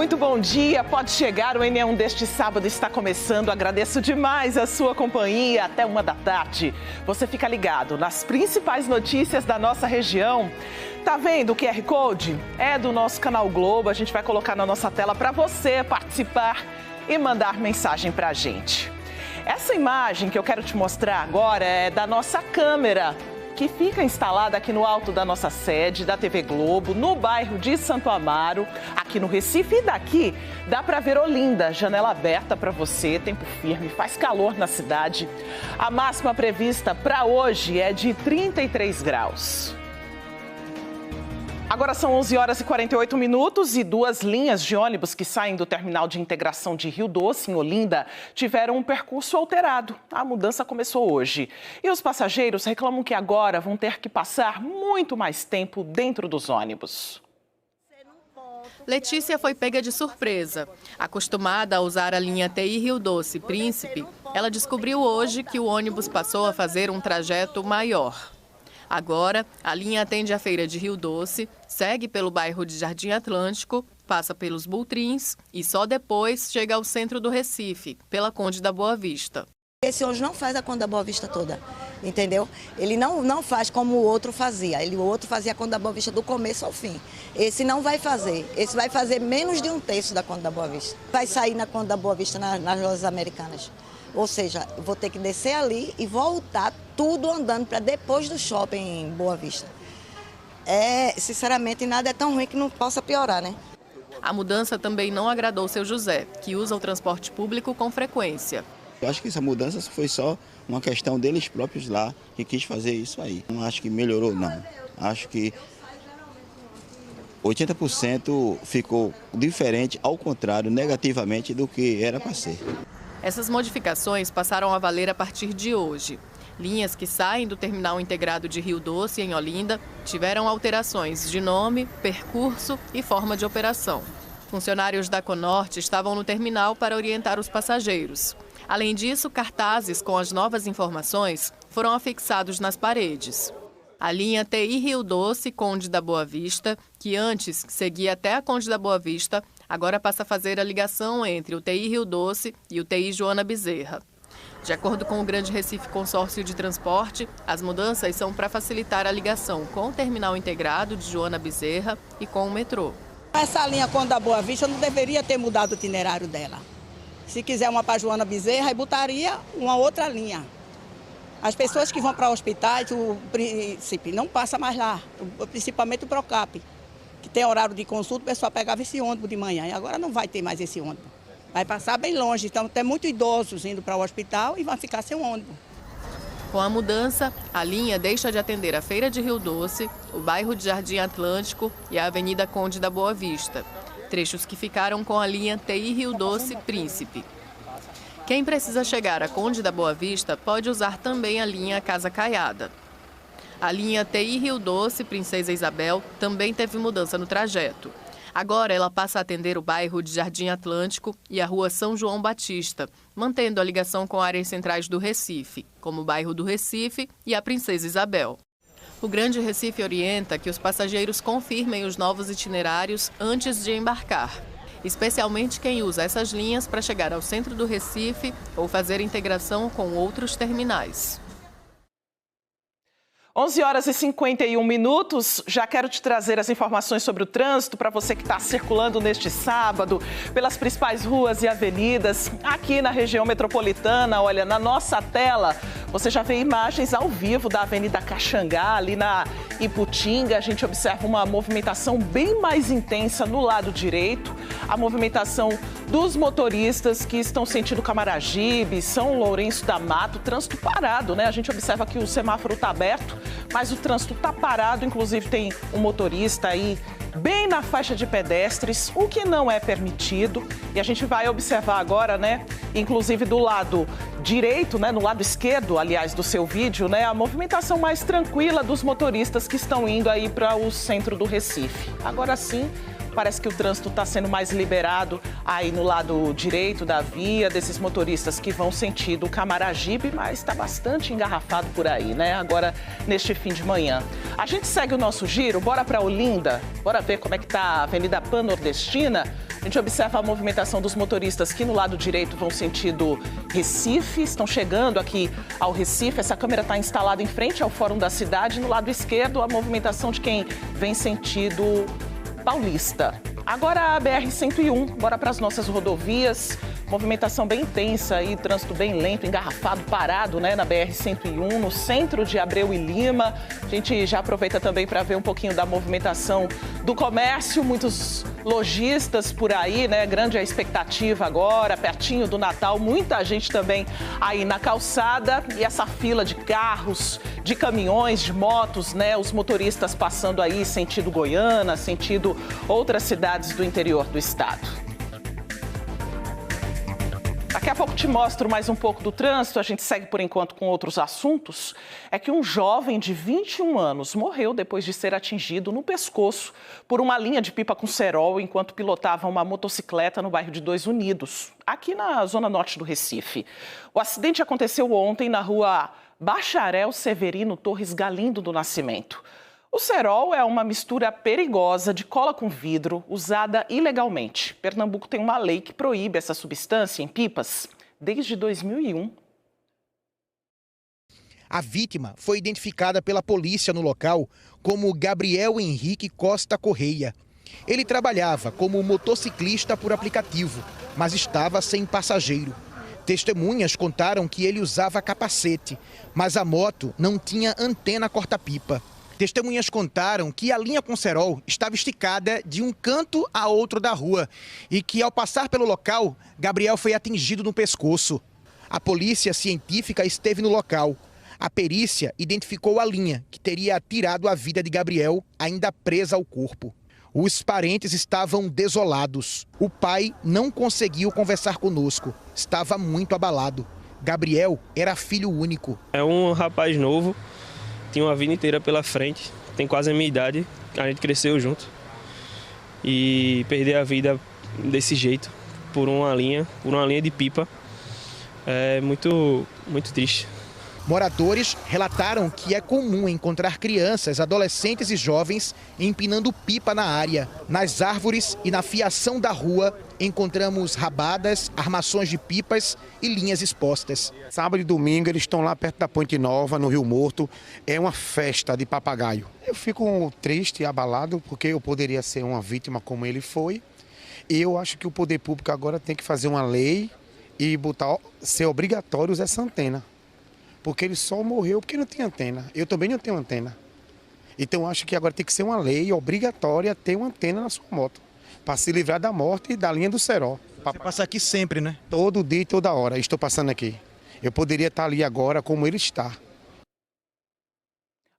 muito bom dia. Pode chegar, o N1 deste sábado está começando. Agradeço demais a sua companhia até 1h da tarde. Você fica ligado nas principais notícias da nossa região. Tá vendo o QR Code? É do nosso canal Globo. A gente vai colocar na nossa tela para você participar e mandar mensagem para a gente. Essa imagem que eu quero te mostrar agora é da nossa câmera, que fica instalada aqui no alto da nossa sede da TV Globo, no bairro de Santo Amaro, aqui no Recife. E daqui dá para ver Olinda, janela aberta para você, tempo firme, faz calor na cidade. A máxima prevista para hoje é de 33 graus. Agora são 11h48 e 2 linhas de ônibus que saem do terminal de integração de Rio Doce, em Olinda, tiveram um percurso alterado. A mudança começou hoje. E os passageiros reclamam que agora vão ter que passar muito mais tempo dentro dos ônibus. Letícia foi pega de surpresa. Acostumada a usar a linha TI Rio Doce Príncipe, ela descobriu hoje que o ônibus passou a fazer um trajeto maior. Agora, a linha atende a Feira de Rio Doce, segue pelo bairro de Jardim Atlântico, passa pelos Bultrins e só depois chega ao centro do Recife, pela Conde da Boa Vista. Esse ônibus não faz a Conde da Boa Vista toda, entendeu? Ele não faz como o outro fazia. O outro fazia a Conde da Boa Vista do começo ao fim. Esse não vai fazer. Esse vai fazer menos de 1/3 da Conde da Boa Vista. Vai sair na Conde da Boa Vista nas lojas americanas. Ou seja, eu vou ter que descer ali e voltar tudo andando para depois do shopping em Boa Vista. Sinceramente, nada é tão ruim que não possa piorar, né? A mudança também não agradou seu José, que usa o transporte público com frequência. Eu acho que essa mudança foi só uma questão deles próprios lá, que quis fazer isso aí. Não acho que melhorou, não. Acho que 80% ficou diferente, ao contrário, negativamente do que era para ser. Essas modificações passaram a valer a partir de hoje. Linhas que saem do terminal integrado de Rio Doce, em Olinda, tiveram alterações de nome, percurso e forma de operação. Funcionários da Conorte estavam no terminal para orientar os passageiros. Além disso, cartazes com as novas informações foram afixados nas paredes. A linha TI Rio Doce, Conde da Boa Vista, que antes seguia até a Conde da Boa Vista, agora passa a fazer a ligação entre o TI Rio Doce e o TI Joana Bezerra. De acordo com o Grande Recife Consórcio de Transporte, as mudanças são para facilitar a ligação com o terminal integrado de Joana Bezerra e com o metrô. Essa linha Conde da Boa Vista não deveria ter mudado o itinerário dela. Se quiser uma para Joana Bezerra, aí botaria uma outra linha. As pessoas que vão para hospitais, o Príncipe não passa mais lá, principalmente o Procap, que tem horário de consulta, o pessoal pegava esse ônibus de manhã e agora não vai ter mais esse ônibus. Vai passar bem longe, então tem muitos idosos indo para o hospital e vão ficar sem ônibus. Com a mudança, a linha deixa de atender a Feira de Rio Doce, o bairro de Jardim Atlântico e a Avenida Conde da Boa Vista, trechos que ficaram com a linha TI Rio Doce Príncipe. Quem precisa chegar a Conde da Boa Vista pode usar também a linha Casa Caiada. A linha TI Rio Doce Princesa Isabel também teve mudança no trajeto. Agora ela passa a atender o bairro de Jardim Atlântico e a rua São João Batista, mantendo a ligação com áreas centrais do Recife, como o bairro do Recife e a Princesa Isabel. O Grande Recife orienta que os passageiros confirmem os novos itinerários antes de embarcar, especialmente quem usa essas linhas para chegar ao centro do Recife ou fazer integração com outros terminais. 11h51, já quero te trazer as informações sobre o trânsito para você que está circulando neste sábado pelas principais ruas e avenidas aqui na região metropolitana. Olha, na nossa tela você já vê imagens ao vivo da Avenida Caxangá, ali na Iputinga. A gente observa uma movimentação bem mais intensa no lado direito, a movimentação dos motoristas que estão sentindo Camaragibe, São Lourenço da Mata, o trânsito parado, né? A gente observa que o semáforo está aberto, mas o trânsito está parado, inclusive tem um motorista aí bem na faixa de pedestres, o que não é permitido. E a gente vai observar agora, né, inclusive do lado direito, né, no lado esquerdo, aliás, do seu vídeo, né, a movimentação mais tranquila dos motoristas que estão indo aí para o centro do Recife. Agora sim, parece que o trânsito está sendo mais liberado aí no lado direito da via, desses motoristas que vão sentido Camaragibe, mas está bastante engarrafado por aí, né? Agora, neste fim de manhã. A gente segue o nosso giro, bora para Olinda, bora ver como é que está a Avenida Pan-Nordestina. A gente observa a movimentação dos motoristas que no lado direito vão sentido Recife, estão chegando aqui ao Recife. Essa câmera está instalada em frente ao Fórum da Cidade. No lado esquerdo, a movimentação de quem vem sentido Paulista. Agora a BR-101, bora para as nossas rodovias. Movimentação bem intensa e trânsito bem lento, engarrafado, parado, né, na BR-101, no centro de Abreu e Lima. A gente já aproveita também para ver um pouquinho da movimentação do comércio, muitos lojistas por aí, né? Grande a expectativa agora, pertinho do Natal, muita gente também aí na calçada e essa fila de carros, de caminhões, de motos, né? Os motoristas passando aí sentido Goiânia, sentido outras cidades do interior do estado. Daqui a pouco te mostro mais um pouco do trânsito, a gente segue por enquanto com outros assuntos. É que um jovem de 21 anos morreu depois de ser atingido no pescoço por uma linha de pipa com cerol enquanto pilotava uma motocicleta no bairro de Dois Unidos, aqui na zona norte do Recife. O acidente aconteceu ontem na rua Bacharel Severino Torres Galindo do Nascimento. O cerol é uma mistura perigosa de cola com vidro usada ilegalmente. Pernambuco tem uma lei que proíbe essa substância em pipas desde 2001. A vítima foi identificada pela polícia no local como Gabriel Henrique Costa Correia. Ele trabalhava como motociclista por aplicativo, mas estava sem passageiro. Testemunhas contaram que ele usava capacete, mas a moto não tinha antena corta-pipa. Testemunhas contaram que a linha com cerol estava esticada de um canto a outro da rua e que, ao passar pelo local, Gabriel foi atingido no pescoço. A polícia científica esteve no local. A perícia identificou a linha que teria tirado a vida de Gabriel, ainda presa ao corpo. Os parentes estavam desolados. O pai não conseguiu conversar conosco. Estava muito abalado. Gabriel era filho único. É um rapaz novo. Tinha uma vida inteira pela frente, tem quase a minha idade, a gente cresceu junto. E perder a vida desse jeito, por uma linha de pipa, é muito triste. Moradores relataram que é comum encontrar crianças, adolescentes e jovens empinando pipa na área. Nas árvores e na fiação da rua, encontramos rabadas, armações de pipas e linhas expostas. Sábado e domingo eles estão lá perto da Ponte Nova, no Rio Morto. É uma festa de papagaio. Eu fico triste e abalado porque eu poderia ser uma vítima como ele foi. E eu acho que o poder público agora tem que fazer uma lei e ser obrigatório usar essa antena. Porque ele só morreu porque não tinha antena. Eu também não tenho antena. Então acho que agora tem que ser uma lei obrigatória ter uma antena na sua moto, para se livrar da morte e da linha do cerol. Você passa aqui sempre, né? Todo dia e toda hora estou passando aqui. Eu poderia estar ali agora como ele está.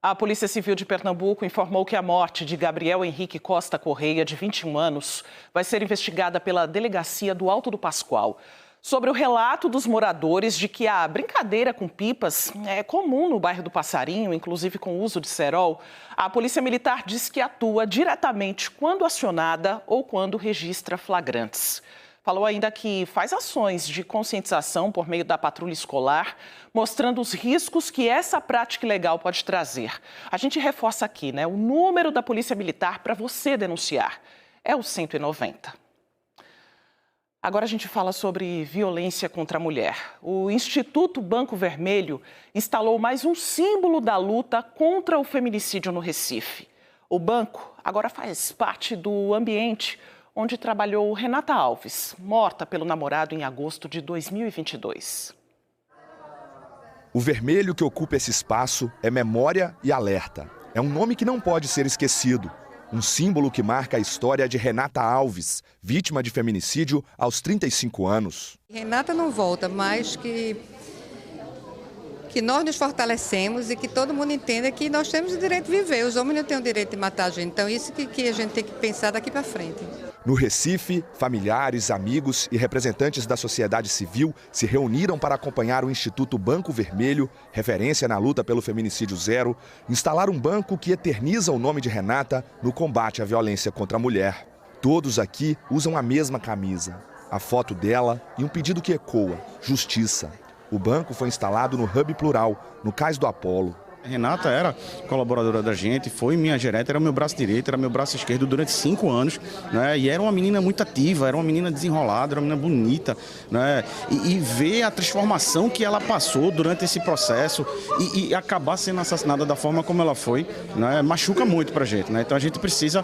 A Polícia Civil de Pernambuco informou que a morte de Gabriel Henrique Costa Correia, de 21 anos, vai ser investigada pela Delegacia do Alto do Pascoal. Sobre o relato dos moradores de que a brincadeira com pipas é comum no bairro do Passarinho, inclusive com o uso de cerol, a Polícia Militar diz que atua diretamente quando acionada ou quando registra flagrantes. Falou ainda que faz ações de conscientização por meio da patrulha escolar, mostrando os riscos que essa prática ilegal pode trazer. A gente reforça aqui, né? O número da Polícia Militar para você denunciar é o 190. Agora a gente fala sobre violência contra a mulher. O Instituto Banco Vermelho instalou mais um símbolo da luta contra o feminicídio no Recife. O banco agora faz parte do ambiente onde trabalhou Renata Alves, morta pelo namorado em agosto de 2022. O vermelho que ocupa esse espaço é memória e alerta. É um nome que não pode ser esquecido. Um símbolo que marca a história de Renata Alves, vítima de feminicídio aos 35 anos. Renata não volta, mas que nós nos fortalecemos e que todo mundo entenda que nós temos o direito de viver. Os homens não têm o direito de matar a gente. Então isso que a gente tem que pensar daqui para frente. No Recife, familiares, amigos e representantes da sociedade civil se reuniram para acompanhar o Instituto Banco Vermelho, referência na luta pelo feminicídio zero, instalar um banco que eterniza o nome de Renata no combate à violência contra a mulher. Todos aqui usam a mesma camisa, a foto dela e um pedido que ecoa: justiça. O banco foi instalado no Hub Plural, no Cais do Apolo. Renata era colaboradora da gente, foi minha gerente, era meu braço direito, era meu braço esquerdo durante 5 anos, né? E era uma menina muito ativa, era uma menina desenrolada, era uma menina bonita, né? E ver a transformação que ela passou durante esse processo e acabar sendo assassinada da forma como ela foi, né? Machuca muito pra gente, né? Então a gente precisa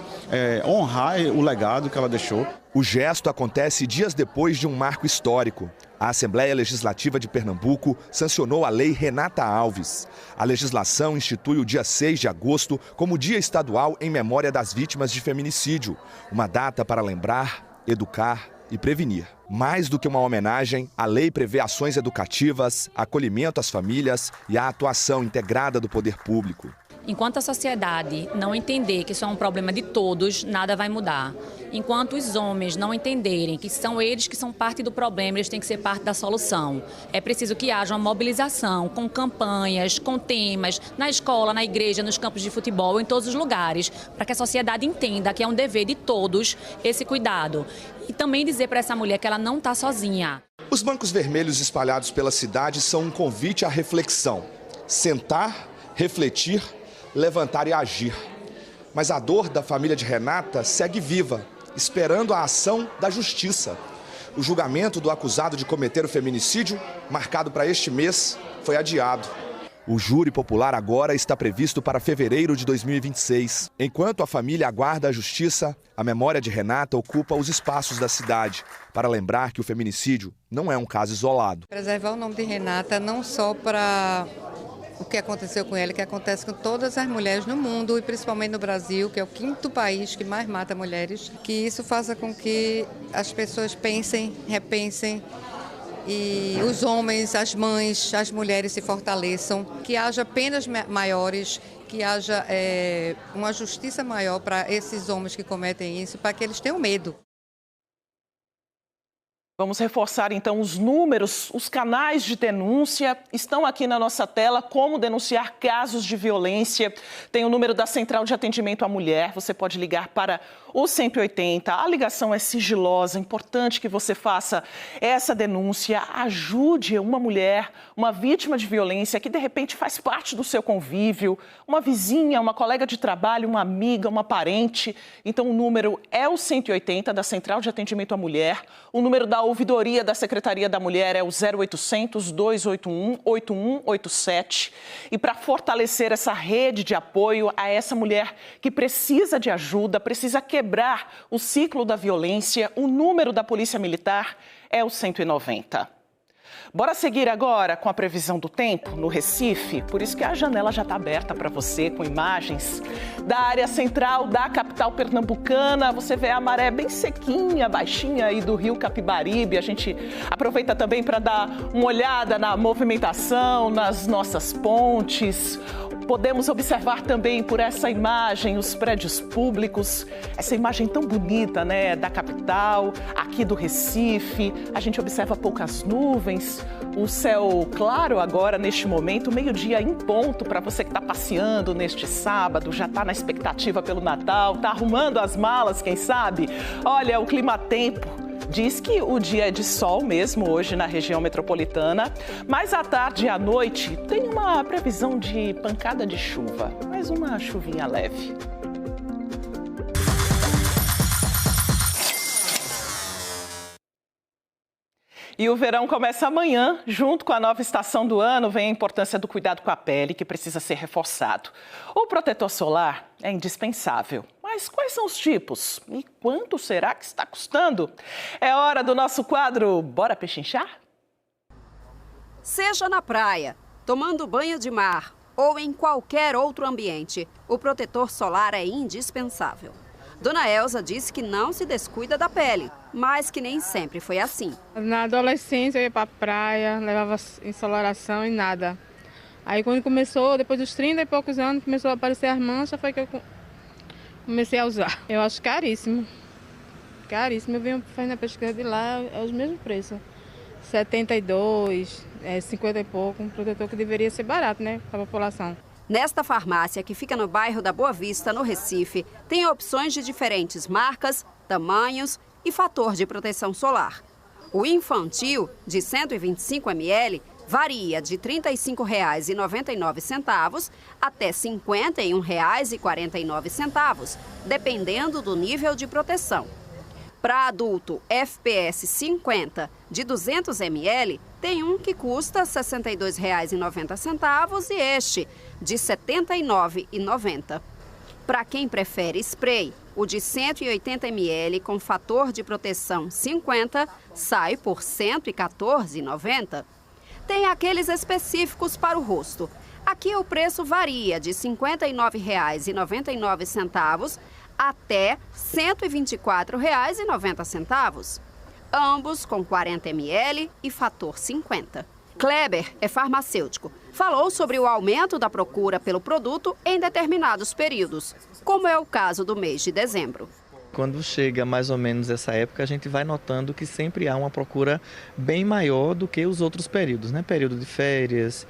honrar o legado que ela deixou. O gesto acontece dias depois de um marco histórico. A Assembleia Legislativa de Pernambuco sancionou a Lei Renata Alves. A legislação institui o dia 6 de agosto como Dia Estadual em memória das vítimas de feminicídio, uma data para lembrar, educar e prevenir. Mais do que uma homenagem, a lei prevê ações educativas, acolhimento às famílias e a atuação integrada do poder público. Enquanto a sociedade não entender que isso é um problema de todos, nada vai mudar. Enquanto os homens não entenderem que são eles que são parte do problema, eles têm que ser parte da solução. É preciso que haja uma mobilização com campanhas, com temas, na escola, na igreja, nos campos de futebol, em todos os lugares, para que a sociedade entenda que é um dever de todos esse cuidado. E também dizer para essa mulher que ela não está sozinha. Os bancos vermelhos espalhados pela cidade são um convite à reflexão. Sentar, refletir, levantar e agir. Mas a dor da família de Renata segue viva, esperando a ação da justiça. O julgamento do acusado de cometer o feminicídio, marcado para este mês, foi adiado. O júri popular agora está previsto para fevereiro de 2026. Enquanto a família aguarda a justiça, a memória de Renata ocupa os espaços da cidade, para lembrar que o feminicídio não é um caso isolado. Preservar o nome de Renata não só para o que aconteceu com ela, que acontece com todas as mulheres no mundo e principalmente no Brasil, que é o 5º país que mais mata mulheres, que isso faça com que as pessoas pensem, repensem e os homens, as mães, as mulheres se fortaleçam, que haja penas maiores, que haja uma justiça maior para esses homens que cometem isso, para que eles tenham medo. Vamos reforçar então os números, os canais de denúncia estão aqui na nossa tela, como denunciar casos de violência. Tem o número da Central de Atendimento à Mulher, você pode ligar para o 180, a ligação é sigilosa, é importante que você faça essa denúncia, ajude uma mulher, uma vítima de violência que de repente faz parte do seu convívio, uma vizinha, uma colega de trabalho, uma amiga, uma parente. Então o número é o 180 da Central de Atendimento à Mulher, o número da ouvidoria da Secretaria da Mulher é o 0800 281 8187. E para fortalecer essa rede de apoio a essa mulher que precisa de ajuda, precisa quebrar o ciclo da violência, o número da Polícia Militar é o 190. Bora seguir agora com a previsão do tempo no Recife, por isso que a janela já está aberta para você, com imagens da área central da capital pernambucana. Você vê a maré bem sequinha, baixinha aí do rio Capibaribe. A gente aproveita também para dar uma olhada na movimentação, nas nossas pontes. Podemos observar também por essa imagem os prédios públicos, essa imagem tão bonita, né, da capital, aqui do Recife. A gente observa poucas nuvens, o céu claro agora neste momento, meio-dia em ponto para você que está passeando neste sábado, já está na expectativa pelo Natal, está arrumando as malas, quem sabe? Olha, o clima-tempo diz que o dia é de sol mesmo hoje na região metropolitana, mas à tarde e à noite tem uma previsão de pancada de chuva, mas uma chuvinha leve. E o verão começa amanhã. Junto com a nova estação do ano, vem a importância do cuidado com a pele, que precisa ser reforçado. O protetor solar é indispensável. Mas quais são os tipos? E quanto será que está custando? É hora do nosso quadro Bora Pechinchar? Seja na praia, tomando banho de mar ou em qualquer outro ambiente, o protetor solar é indispensável. Dona Elza disse que não se descuida da pele, mas que nem sempre foi assim. Na adolescência eu ia para a praia, levava insolação e nada. Aí quando começou, depois dos 30 e poucos anos, começou a aparecer as manchas, foi que eu comecei a usar. Eu acho caríssimo. Caríssimo. Eu venho fazendo a pesquisa de lá, é os mesmos preços. 72, 50 e pouco, um protetor que deveria ser barato, né, para a população. Nesta farmácia, que fica no bairro da Boa Vista, no Recife, tem opções de diferentes marcas, tamanhos e fator de proteção solar. O infantil, de 125 ml, varia de R$ 35,99 até R$ 51,49, dependendo do nível de proteção. Para adulto FPS 50 de 200 ml, tem um que custa R$ 62,90 e este de R$ 79,90. Para quem prefere spray, o de 180 ml com fator de proteção 50 sai por R$ 114,90. Tem aqueles específicos para o rosto. Aqui o preço varia de R$ 59,99 até R$ 124,90. Ambos com 40 ml e fator 50. Kleber é farmacêutico. Falou sobre o aumento da procura pelo produto em determinados períodos, como é o caso do mês de dezembro. Quando chega mais ou menos essa época, a gente vai notando que sempre há uma procura bem maior do que os outros períodos, né? Período de férias,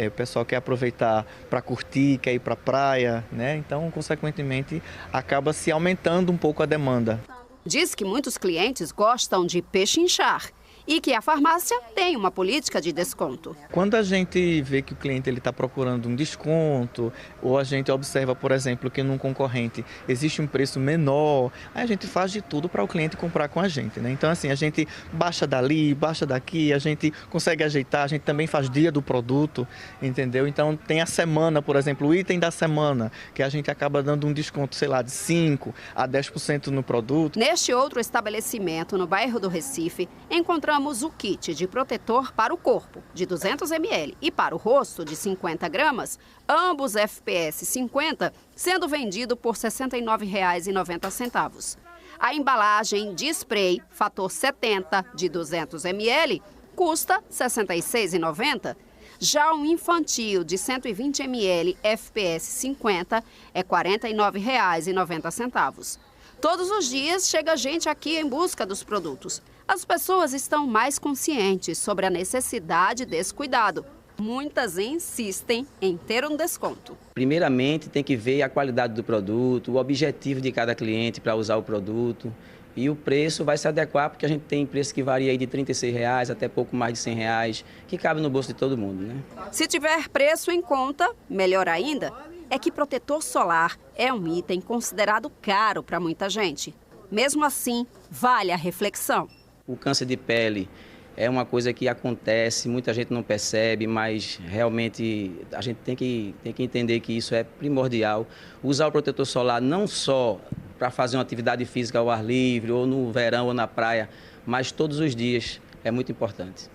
o pessoal quer aproveitar para curtir, quer ir para a praia, né? Então, consequentemente, acaba se aumentando um pouco a demanda. Diz que muitos clientes gostam de pechinchar e que a farmácia tem uma política de desconto. Quando a gente vê que o cliente está procurando um desconto, ou a gente observa, por exemplo, que num concorrente existe um preço menor, aí a gente faz de tudo para o cliente comprar com a gente, né? Então, assim, a gente baixa dali, baixa daqui, a gente consegue ajeitar, a gente também faz dia do produto, entendeu? Então, tem a semana, por exemplo, o item da semana, que a gente acaba dando um desconto, sei lá, de 5% a 10% no produto. Neste outro estabelecimento, no bairro do Recife, encontramos o kit de protetor para o corpo, de 200 ml, e para o rosto, de 50 gramas, ambos FPS 50, sendo vendido por R$ 69,90. A embalagem de spray fator 70, de 200 ml, custa R$ 66,90. Já um infantil de 120 ml FPS 50 é R$ 49,90. Todos os dias chega gente aqui em busca dos produtos. As pessoas estão mais conscientes sobre a necessidade desse cuidado. Muitas insistem em ter um desconto. Primeiramente, tem que ver a qualidade do produto, o objetivo de cada cliente para usar o produto. E o preço vai se adequar, porque a gente tem preço que varia aí de R$ 36 até pouco mais de R$ 100, que cabe no bolso de todo mundo, né? Se tiver preço em conta, melhor ainda, é que protetor solar é um item considerado caro para muita gente. Mesmo assim, vale a reflexão. O câncer de pele é uma coisa que acontece, muita gente não percebe, mas realmente a gente tem que entender que isso é primordial. Usar o protetor solar não só para fazer uma atividade física ao ar livre, ou no verão, ou na praia, mas todos os dias é muito importante.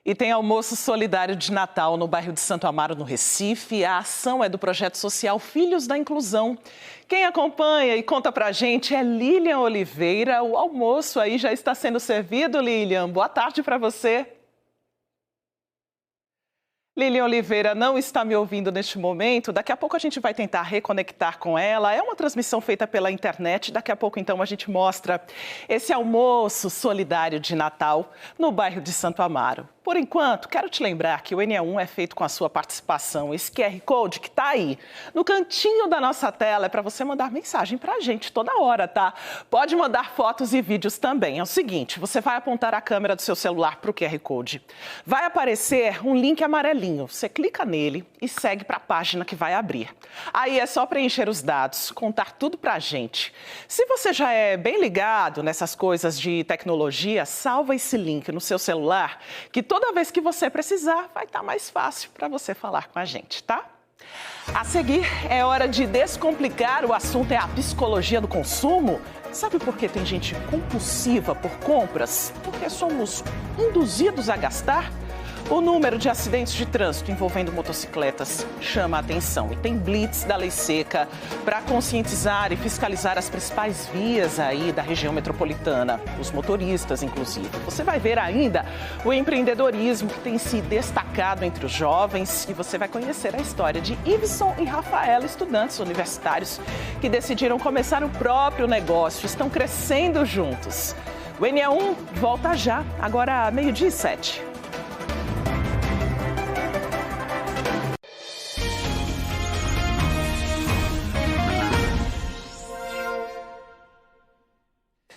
E tem almoço solidário de Natal no bairro de Santo Amaro, no Recife. A ação é do projeto social Filhos da Inclusão. Quem acompanha e conta pra gente é Lilian Oliveira. O almoço aí já está sendo servido, Lilian. Boa tarde para você. Lilian Oliveira não está me ouvindo neste momento. Daqui a pouco a gente vai tentar reconectar com ela. É uma transmissão feita pela internet. Daqui a pouco, então, a gente mostra esse almoço solidário de Natal no bairro de Santo Amaro. Por enquanto, quero te lembrar que o NE1 é feito com a sua participação. Esse QR Code que está aí no cantinho da nossa tela é para você mandar mensagem para a gente toda hora, tá? Pode mandar fotos e vídeos também. É o seguinte, você vai apontar a câmera do seu celular para o QR Code. Vai aparecer um link amarelinho. Você clica nele e segue para a página que vai abrir. Aí é só preencher os dados, contar tudo para a gente. Se você já é bem ligado nessas coisas de tecnologia, salva esse link no seu celular, que toda vez que você precisar, vai estar mais fácil para você falar com a gente, tá? A seguir, é hora de descomplicar. O assunto é a psicologia do consumo. Sabe por que tem gente compulsiva por compras? Porque somos induzidos a gastar? O número de acidentes de trânsito envolvendo motocicletas chama a atenção e tem blitz da Lei Seca para conscientizar e fiscalizar as principais vias aí da região metropolitana, os motoristas, inclusive. Você vai ver ainda o empreendedorismo que tem se destacado entre os jovens e você vai conhecer a história de Iveson e Rafaela, estudantes universitários que decidiram começar o próprio negócio, estão crescendo juntos. O NE1 volta já, agora 12:07.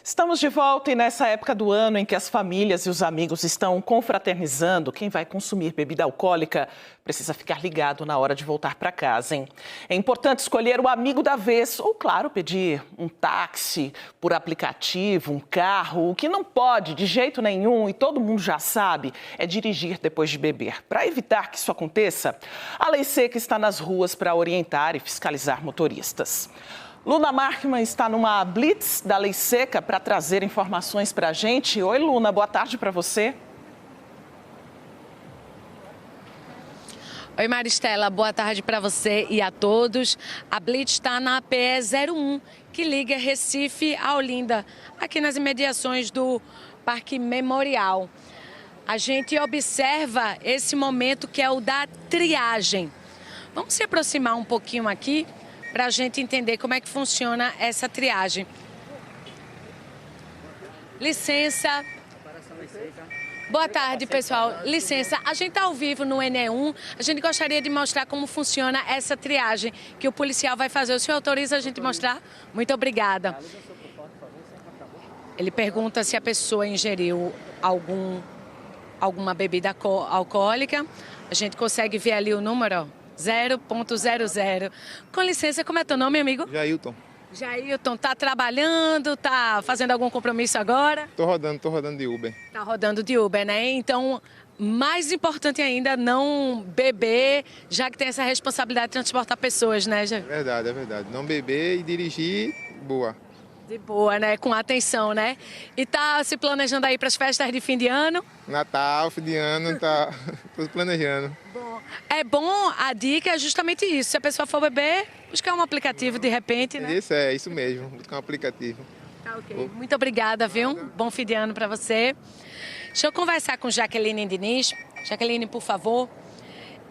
Estamos de volta e nessa época do ano em que as famílias e os amigos estão confraternizando, quem vai consumir bebida alcoólica precisa ficar ligado na hora de voltar para casa, hein? É importante escolher o amigo da vez ou, claro, pedir um táxi por aplicativo, um carro. O que não pode de jeito nenhum, e todo mundo já sabe, é dirigir depois de beber. Para evitar que isso aconteça, a Lei Seca está nas ruas para orientar e fiscalizar motoristas. Luna Markman está numa blitz da Lei Seca para trazer informações para a gente. Oi, Luna, boa tarde para você. Oi, Maristela, boa tarde para você e a todos. A blitz está na PE 01, que liga Recife a Olinda, aqui nas imediações do Parque Memorial. A gente observa esse momento que é o da triagem. Vamos se aproximar um pouquinho aqui para a gente entender como é que funciona essa triagem. Licença. Boa tarde, pessoal. Licença, a gente está ao vivo no NE1. A gente gostaria de mostrar como funciona essa triagem que o policial vai fazer. O senhor autoriza a gente mostrar? Muito obrigada. Ele pergunta se a pessoa ingeriu alguma bebida alcoólica. A gente consegue ver ali o número, 0.00. Com licença, como é teu nome, amigo? Jailton. Jailton, tá trabalhando, tá fazendo algum compromisso agora? Tô rodando de Uber. Tá rodando de Uber, né? Então, mais importante ainda, não beber, já que tem essa responsabilidade de transportar pessoas, né, Jailton? É verdade. Não beber e dirigir, boa. De boa, né? Com atenção, né? E tá se planejando aí para as festas de fim de ano? Natal, fim de ano, tá tudo planejando. Bom, é bom, a dica é justamente isso. Se a pessoa for beber, buscar um aplicativo de repente, né? Isso mesmo, buscar um aplicativo. Tá ok. Muito obrigada, viu? Bom fim de ano para você. Deixa eu conversar com Jaqueline Diniz. Jaqueline, por favor.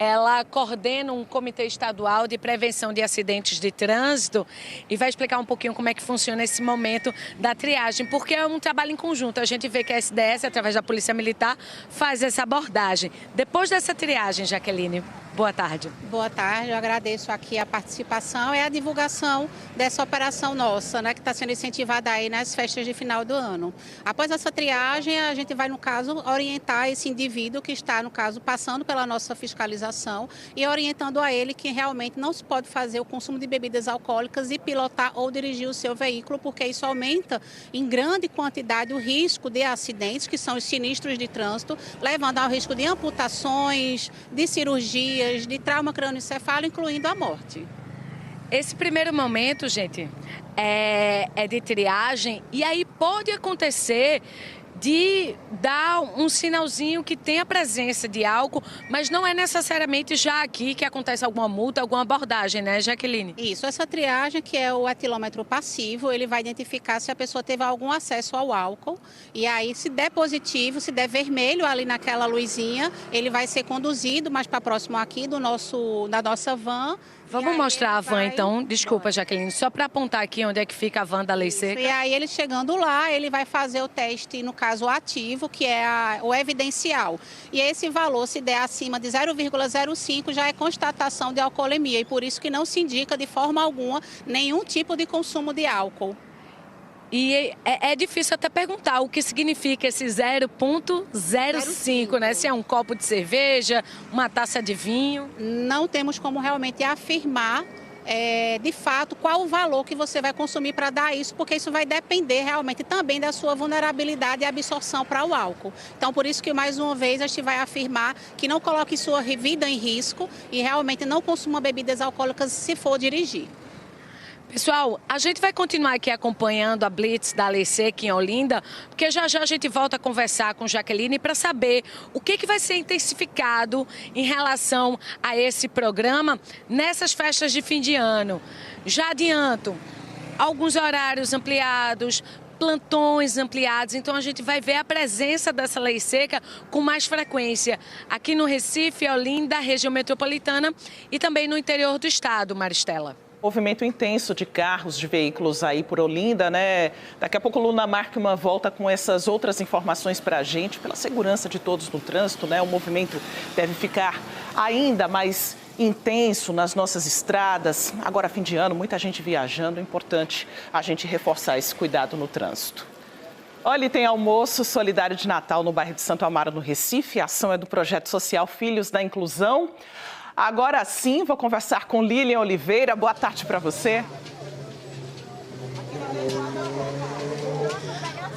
Ela coordena um comitê estadual de prevenção de acidentes de trânsito e vai explicar um pouquinho como é que funciona esse momento da triagem, porque é um trabalho em conjunto. A gente vê que a SDS, através da Polícia Militar, faz essa abordagem. Depois dessa triagem, Jaqueline, boa tarde. Boa tarde, eu agradeço aqui a participação e a divulgação dessa operação nossa, né, que está sendo incentivada aí nas festas de final do ano. Após essa triagem, a gente vai, no caso, orientar esse indivíduo que está, no caso, passando pela nossa fiscalização e orientando a ele que realmente não se pode fazer o consumo de bebidas alcoólicas e pilotar ou dirigir o seu veículo, porque isso aumenta em grande quantidade o risco de acidentes, que são os sinistros de trânsito, levando ao risco de amputações, de cirurgias, de trauma crânioencefálico, incluindo a morte. Esse primeiro momento, gente, é de triagem e aí pode acontecer de dar um sinalzinho que tem a presença de álcool, mas não é necessariamente já aqui que acontece alguma multa, alguma abordagem, né, Jaqueline? Isso, essa triagem, que é o etilômetro passivo, ele vai identificar se a pessoa teve algum acesso ao álcool, e aí se der positivo, se der vermelho ali naquela luzinha, ele vai ser conduzido mais para próximo aqui da nossa van. Vamos mostrar a van, então. Desculpa, Jaqueline, só para apontar aqui onde é que fica a van da Lei Seca. E aí, ele chegando lá, ele vai fazer o teste, no caso, ativo, que é o evidencial. E esse valor, se der acima de 0,05, já é constatação de alcoolemia. E por isso que não se indica, de forma alguma, nenhum tipo de consumo de álcool. E é difícil até perguntar o que significa esse 0,05, né? Se é um copo de cerveja, uma taça de vinho. Não temos como realmente afirmar, de fato, qual o valor que você vai consumir para dar isso, porque isso vai depender realmente também da sua vulnerabilidade e absorção para o álcool. Então, por isso que, mais uma vez, a gente vai afirmar que não coloque sua vida em risco e realmente não consuma bebidas alcoólicas se for dirigir. Pessoal, a gente vai continuar aqui acompanhando a blitz da Lei Seca em Olinda, porque já já a gente volta a conversar com Jaqueline para saber o que vai ser intensificado em relação a esse programa nessas festas de fim de ano. Já adianto, alguns horários ampliados, plantões ampliados, então a gente vai ver a presença dessa Lei Seca com mais frequência aqui no Recife, Olinda, região metropolitana e também no interior do estado, Maristela. Movimento intenso de carros, de veículos aí por Olinda, né? Daqui a pouco Luna Markman volta com essas outras informações para a gente, pela segurança de todos no trânsito, né? O movimento deve ficar ainda mais intenso nas nossas estradas. Agora, fim de ano, muita gente viajando, é importante a gente reforçar esse cuidado no trânsito. Olha, tem almoço solidário de Natal no bairro de Santo Amaro, no Recife. A ação é do projeto social Filhos da Inclusão. Agora sim, vou conversar com Lilian Oliveira. Boa tarde para você.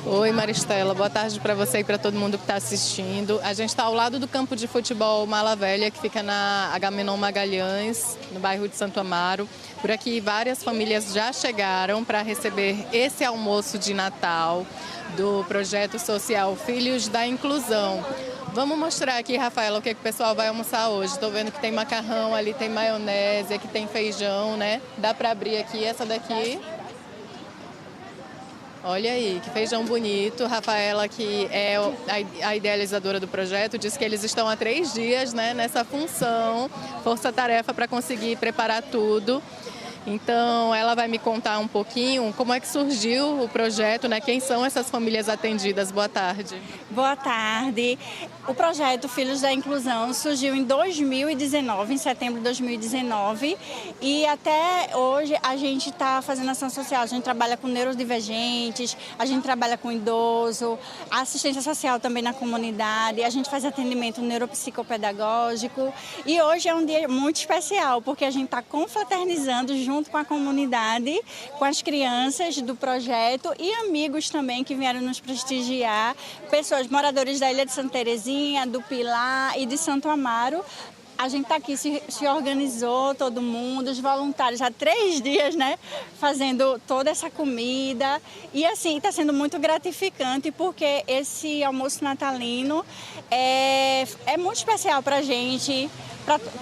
Oi, Maristela. Boa tarde para você e para todo mundo que está assistindo. A gente está ao lado do campo de futebol Mala Velha, que fica na Agamenon Magalhães, no bairro de Santo Amaro. Por aqui, várias famílias já chegaram para receber esse almoço de Natal do projeto social Filhos da Inclusão. Vamos mostrar aqui, Rafaela, o que o pessoal vai almoçar hoje. Estou vendo que tem macarrão, ali tem maionese, aqui tem feijão, né? Dá para abrir aqui essa daqui. Olha aí, que feijão bonito. Rafaela, que é a idealizadora do projeto, disse que eles estão há 3 dias, né, nessa função, força-tarefa para conseguir preparar tudo. Então, ela vai me contar um pouquinho como é que surgiu o projeto, né? Quem são essas famílias atendidas? Boa tarde. Boa tarde. O projeto Filhos da Inclusão surgiu em 2019, em setembro de 2019, e até hoje a gente está fazendo ação social. A gente trabalha com neurodivergentes, a gente trabalha com idoso, assistência social também na comunidade, a gente faz atendimento neuropsicopedagógico, e hoje é um dia muito especial, porque a gente está confraternizando junto com a comunidade, com as crianças do projeto e amigos também que vieram nos prestigiar, pessoas moradores da Ilha de Santa Terezinha, do Pilar e de Santo Amaro. A gente está aqui, se organizou todo mundo, os voluntários há 3 dias, né, fazendo toda essa comida. E assim, está sendo muito gratificante porque esse almoço natalino é muito especial para a gente,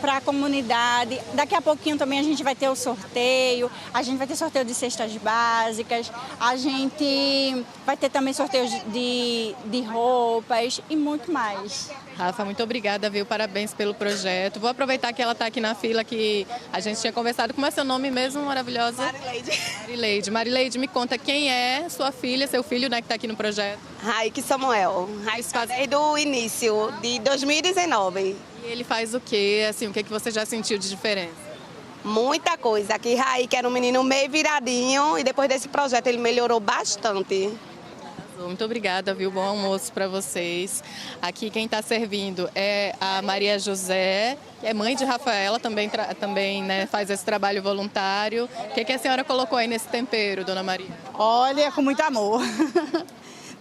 para a comunidade. Daqui a pouquinho também a gente vai ter o sorteio, a gente vai ter sorteio de cestas básicas, a gente vai ter também sorteios de roupas e muito mais. Rafa, muito obrigada, viu? Parabéns pelo projeto. Vou aproveitar que ela está aqui na fila, que a gente tinha conversado. Como é seu nome mesmo, maravilhosa? Marileide. Marileide, me conta quem é sua filha, seu filho, né, que está aqui no projeto. Raik Samuel. Desde o início de 2019. E ele faz o quê? Assim, o que você já sentiu de diferença? Muita coisa. Aqui, Raik era um menino meio viradinho e depois desse projeto ele melhorou bastante. Muito obrigada, viu? Bom almoço para vocês. Aqui quem está servindo é a Maria José, que é mãe de Rafaela, também né, faz esse trabalho voluntário. O que a senhora colocou aí nesse tempero, dona Maria? Olha, com muito amor.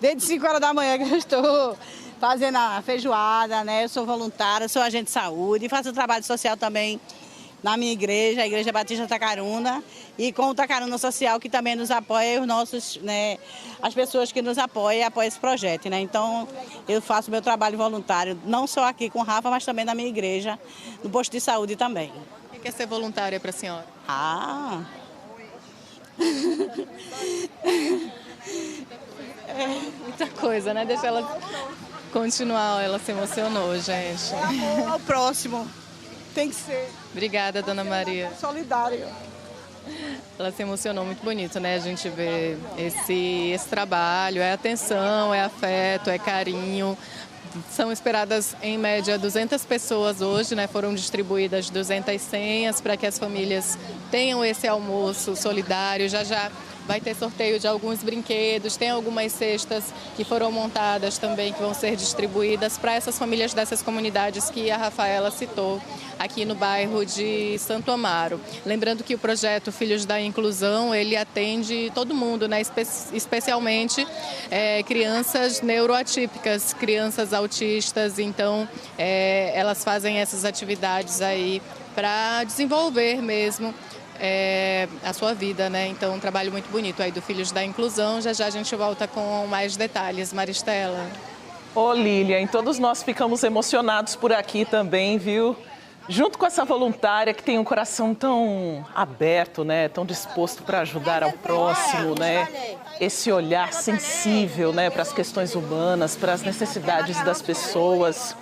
Desde 5 horas da manhã que eu estou fazendo a feijoada, né? Eu sou voluntária, sou agente de saúde, faço trabalho social também na minha igreja, a Igreja Batista Tacaruna, e com o Tacaruna Social, que também nos apoia, os nossos, né, as pessoas que nos apoiam esse projeto, né? Então, eu faço meu trabalho voluntário, não só aqui com o Rafa, mas também na minha igreja, no posto de saúde também. O que é ser voluntária para a senhora? Muita coisa, né? Deixa ela continuar, ela se emocionou, gente. Amor ao próximo. Tem que ser. Obrigada, dona Maria. Solidário. Ela se emocionou, muito bonito, né? A gente vê esse trabalho, é atenção, é afeto, é carinho. São esperadas, em média, 200 pessoas hoje, né? Foram distribuídas 200 senhas para que as famílias tenham esse almoço solidário. Já vai ter sorteio de alguns brinquedos, tem algumas cestas que foram montadas também, que vão ser distribuídas para essas famílias dessas comunidades que a Rafaela citou aqui no bairro de Santo Amaro. Lembrando que o projeto Filhos da Inclusão, ele atende todo mundo, né? Especialmente crianças neuroatípicas, crianças autistas, então elas fazem essas atividades aí para desenvolver mesmo a sua vida, né? Então, um trabalho muito bonito aí do Filhos da Inclusão. Já a gente volta com mais detalhes, Maristela. Ô, Lilian, todos nós ficamos emocionados por aqui também, viu? Junto com essa voluntária que tem um coração tão aberto, né? Tão disposto para ajudar ao próximo, né? Esse olhar sensível, né? Para as questões humanas, para as necessidades das pessoas.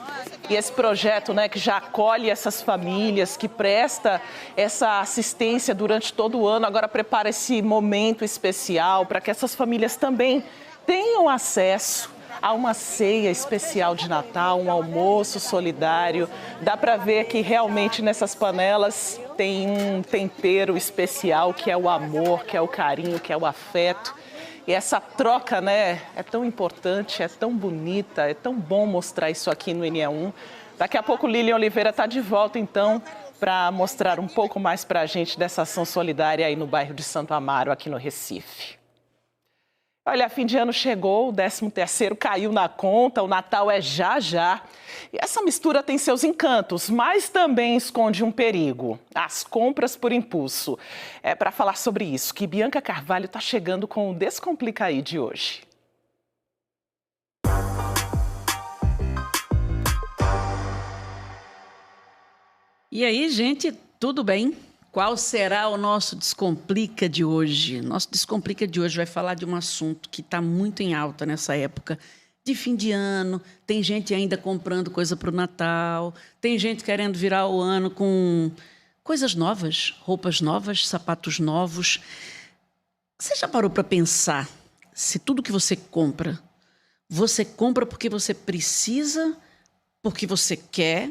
E esse projeto, né, que já acolhe essas famílias, que presta essa assistência durante todo o ano, agora prepara esse momento especial para que essas famílias também tenham acesso a uma ceia especial de Natal, um almoço solidário. Dá para ver que realmente nessas panelas tem um tempero especial, que é o amor, que é o carinho, que é o afeto. E essa troca, né, é tão importante, é tão bonita, é tão bom mostrar isso aqui no NE1. Daqui a pouco Lilian Oliveira está de volta, então, para mostrar um pouco mais para a gente dessa ação solidária aí no bairro de Santo Amaro, aqui no Recife. Olha, fim de ano chegou, o 13º caiu na conta, o Natal é já já. E essa mistura tem seus encantos, mas também esconde um perigo: as compras por impulso. É para falar sobre isso que Bianca Carvalho está chegando com o Descomplica Aí de hoje. E aí, gente, tudo bem? Qual será o nosso Descomplica de hoje? Nosso Descomplica de hoje vai falar de um assunto que está muito em alta nessa época de fim de ano. Tem gente ainda comprando coisa para o Natal, tem gente querendo virar o ano com coisas novas, roupas novas, sapatos novos. Você já parou para pensar se tudo que você compra porque você precisa, porque você quer,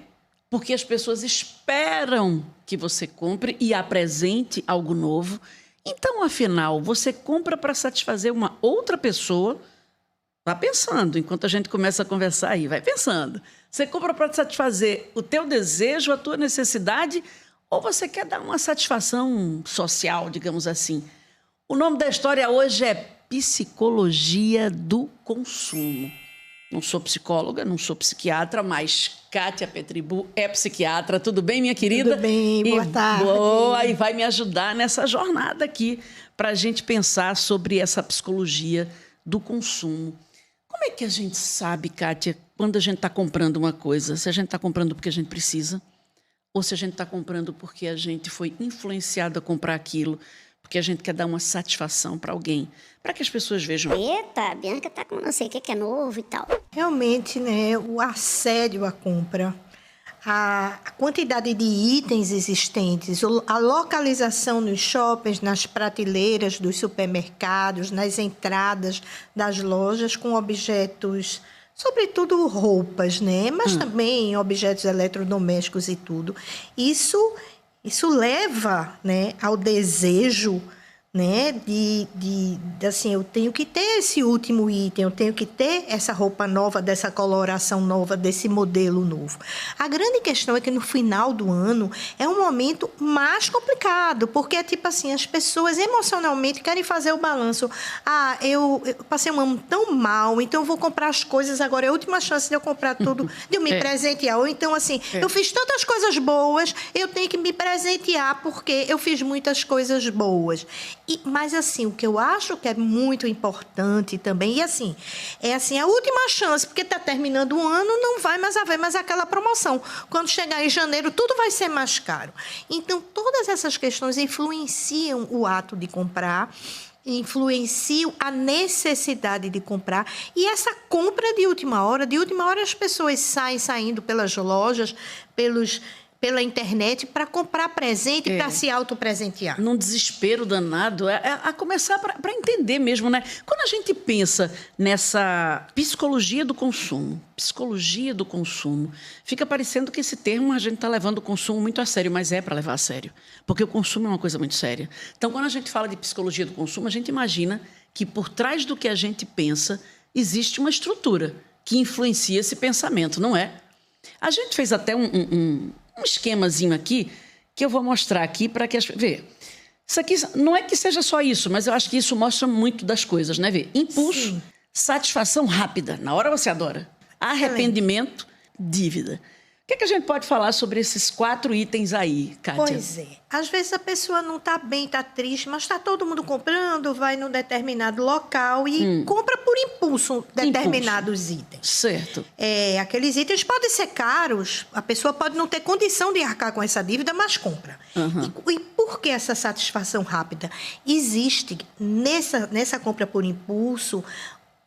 porque as pessoas esperam que você compre e apresente algo novo? Então, afinal, você compra para satisfazer uma outra pessoa? Vá pensando, enquanto a gente começa a conversar aí, vai pensando. Você compra para satisfazer o teu desejo, a tua necessidade, ou você quer dar uma satisfação social, digamos assim? O nome da história hoje é Psicologia do Consumo. Não sou psicóloga, não sou psiquiatra, mas Kátia Petribu é psiquiatra. Tudo bem, minha querida? Tudo bem, boa tarde. Boa, e vai me ajudar nessa jornada aqui para a gente pensar sobre essa psicologia do consumo. Como é que a gente sabe, Kátia, quando a gente está comprando uma coisa, se a gente está comprando porque a gente precisa ou se a gente está comprando porque a gente foi influenciado a comprar aquilo, porque a gente quer dar uma satisfação para alguém, para que as pessoas vejam. Eita, a Bianca tá com não sei o que é novo e tal. Realmente, né, o assédio à compra, a quantidade de itens existentes, a localização nos shoppings, nas prateleiras dos supermercados, nas entradas das lojas com objetos, sobretudo roupas, né, mas também objetos eletrodomésticos e tudo. Isso leva, né, ao desejo, né, de assim, eu tenho que ter esse último item, eu tenho que ter essa roupa nova, dessa coloração nova, desse modelo novo. A grande questão é que no final do ano é um momento mais complicado, porque é tipo assim, as pessoas emocionalmente querem fazer o balanço. Ah, eu passei um ano tão mal, então eu vou comprar as coisas agora, é a última chance de eu comprar tudo, de eu me presentear. Ou então assim, eu fiz tantas coisas boas, eu tenho que me presentear porque eu fiz muitas coisas boas. Mas, assim, o que eu acho que é muito importante também, e assim, é assim, a última chance, porque está terminando o ano, não vai mais haver mais aquela promoção. Quando chegar em janeiro, tudo vai ser mais caro. Então, todas essas questões influenciam o ato de comprar, influenciam a necessidade de comprar. E essa compra de última hora as pessoas saindo pelas lojas, pela internet para comprar presente, para se autopresentear. Num desespero danado, a começar para entender mesmo, né? Quando a gente pensa nessa psicologia do consumo, fica parecendo que esse termo a gente está levando o consumo muito a sério, mas é para levar a sério, porque o consumo é uma coisa muito séria. Então, quando a gente fala de psicologia do consumo, a gente imagina que por trás do que a gente pensa existe uma estrutura que influencia esse pensamento, não é? A gente fez até um esquemazinho aqui, que eu vou mostrar aqui para que as... Vê, isso aqui não é que seja só isso, mas eu acho que isso mostra muito das coisas, né? Vê, impulso, sim. Satisfação rápida, na hora você adora. Arrependimento, dívida. O que a gente pode falar sobre esses 4 itens aí, Kátia? Pois é. Às vezes a pessoa não está bem, está triste, mas está todo mundo comprando, vai num determinado local e compra por impulso determinados itens. Certo. Aqueles itens podem ser caros, a pessoa pode não ter condição de arcar com essa dívida, mas compra. E por que essa satisfação rápida? Existe nessa compra por impulso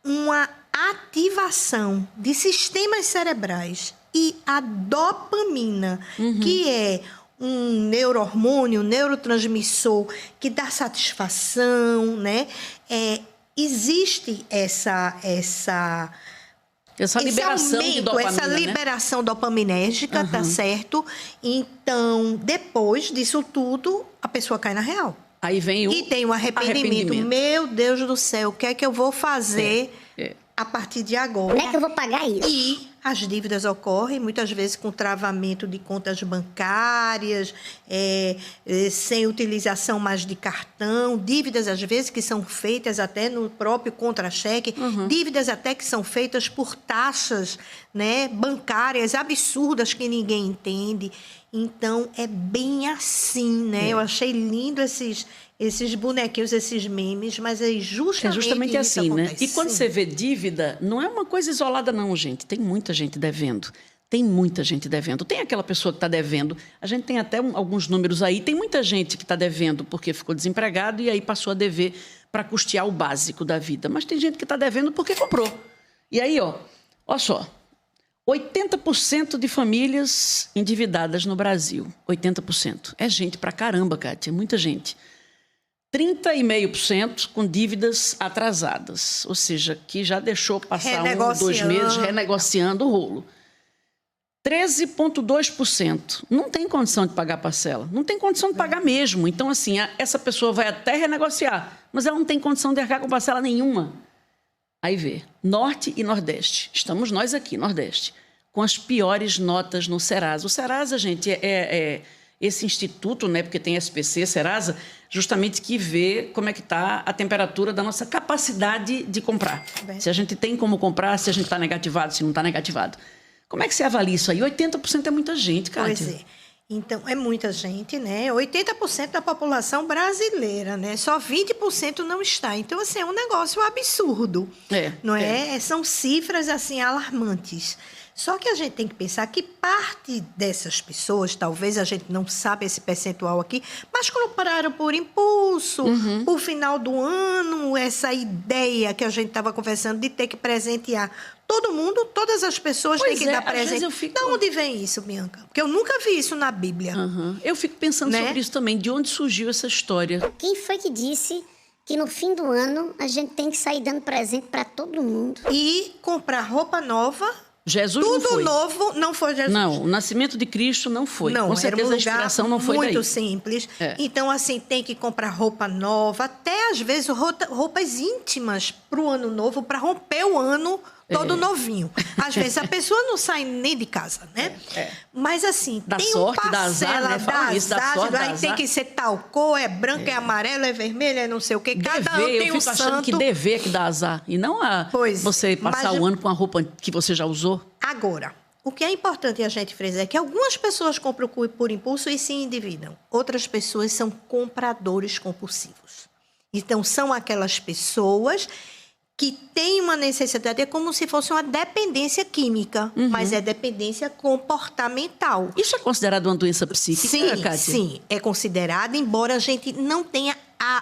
uma ativação de sistemas cerebrais e a dopamina, que é um neurohormônio, um neurotransmissor que dá satisfação, né? Existe essa liberação de dopamina, essa liberação dopaminérgica, tá certo? Então, depois disso tudo, a pessoa cai na real. Aí vem o e tem um arrependimento. Meu Deus do céu, o que é que eu vou fazer a partir de agora? Como é que eu vou pagar isso? E as dívidas ocorrem muitas vezes com travamento de contas bancárias, sem utilização mais de cartão, dívidas às vezes que são feitas até no próprio contra-cheque, dívidas até que são feitas por taxas, né, bancárias absurdas que ninguém entende. Então, é bem assim, né? Eu achei lindo esses bonequinhos, esses memes, mas é justamente isso assim, acontece. né? E quando você vê dívida, não é uma coisa isolada não, gente. Tem muita gente devendo. Tem muita gente devendo. Tem aquela pessoa que está devendo. A gente tem até alguns números aí. Tem muita gente que está devendo porque ficou desempregado e aí passou a dever para custear o básico da vida. Mas tem gente que está devendo porque comprou. E aí, ó só. 80% de famílias endividadas no Brasil. 80%. É gente pra caramba, Kátia. É muita gente. 30,5% com dívidas atrasadas. Ou seja, que já deixou passar 1, 2 meses renegociando o rolo. 13,2% não tem condição de pagar a parcela. Não tem condição de pagar mesmo. Então, assim, essa pessoa vai até renegociar, mas ela não tem condição de arcar com parcela nenhuma. Aí vê, Norte e Nordeste. Estamos nós aqui, Nordeste, com as piores notas no Serasa. O Serasa, gente, é esse instituto, né, porque tem SPC, Serasa, justamente que vê como é que está a temperatura da nossa capacidade de comprar. Se a gente tem como comprar, se a gente está negativado, se não está negativado. Como é que você avalia isso aí? 80% é muita gente, Kátia. Pois é. Então, é muita gente, né? 80% da população brasileira, né? Só 20% não está. Então, assim, é um negócio absurdo, não é? São cifras, assim, alarmantes. Só que a gente tem que pensar que parte dessas pessoas, talvez a gente não sabe esse percentual aqui, mas compraram por impulso, por final do ano, essa ideia que a gente estava conversando de ter que presentear todo mundo, todas as pessoas têm que dar presente. De onde vem isso, Bianca? Porque eu nunca vi isso na Bíblia. Eu fico pensando sobre isso também. De onde surgiu essa história? Quem foi que disse que no fim do ano a gente tem que sair dando presente para todo mundo? E comprar roupa nova. Jesus tudo não foi. Novo não foi Jesus. Não, o nascimento de Cristo não foi. Não, com certeza era um a inspiração não foi muito daí. simples. Então, assim, tem que comprar roupa nova, até às vezes roupas íntimas para o ano novo, para romper o ano todo novinho. Às vezes a pessoa não sai nem de casa, né? Mas assim, da tem sorte, um parcela, da sorte, aí tem que ser tal cor, é branca, é amarela, é vermelha, é não sei o quê. Cada ano tem um santo. Eu fico achando que dever que dá azar. E não você passar o ano com a roupa que você já usou. Agora, o que é importante a gente frisar é que algumas pessoas compram por impulso e se endividam. Outras pessoas são compradores compulsivos. Então, são aquelas pessoas que têm uma necessidade, é como se fosse uma dependência química, mas é dependência comportamental. Isso é considerado uma doença psíquica, Kátia? Sim, é considerado, embora a gente não tenha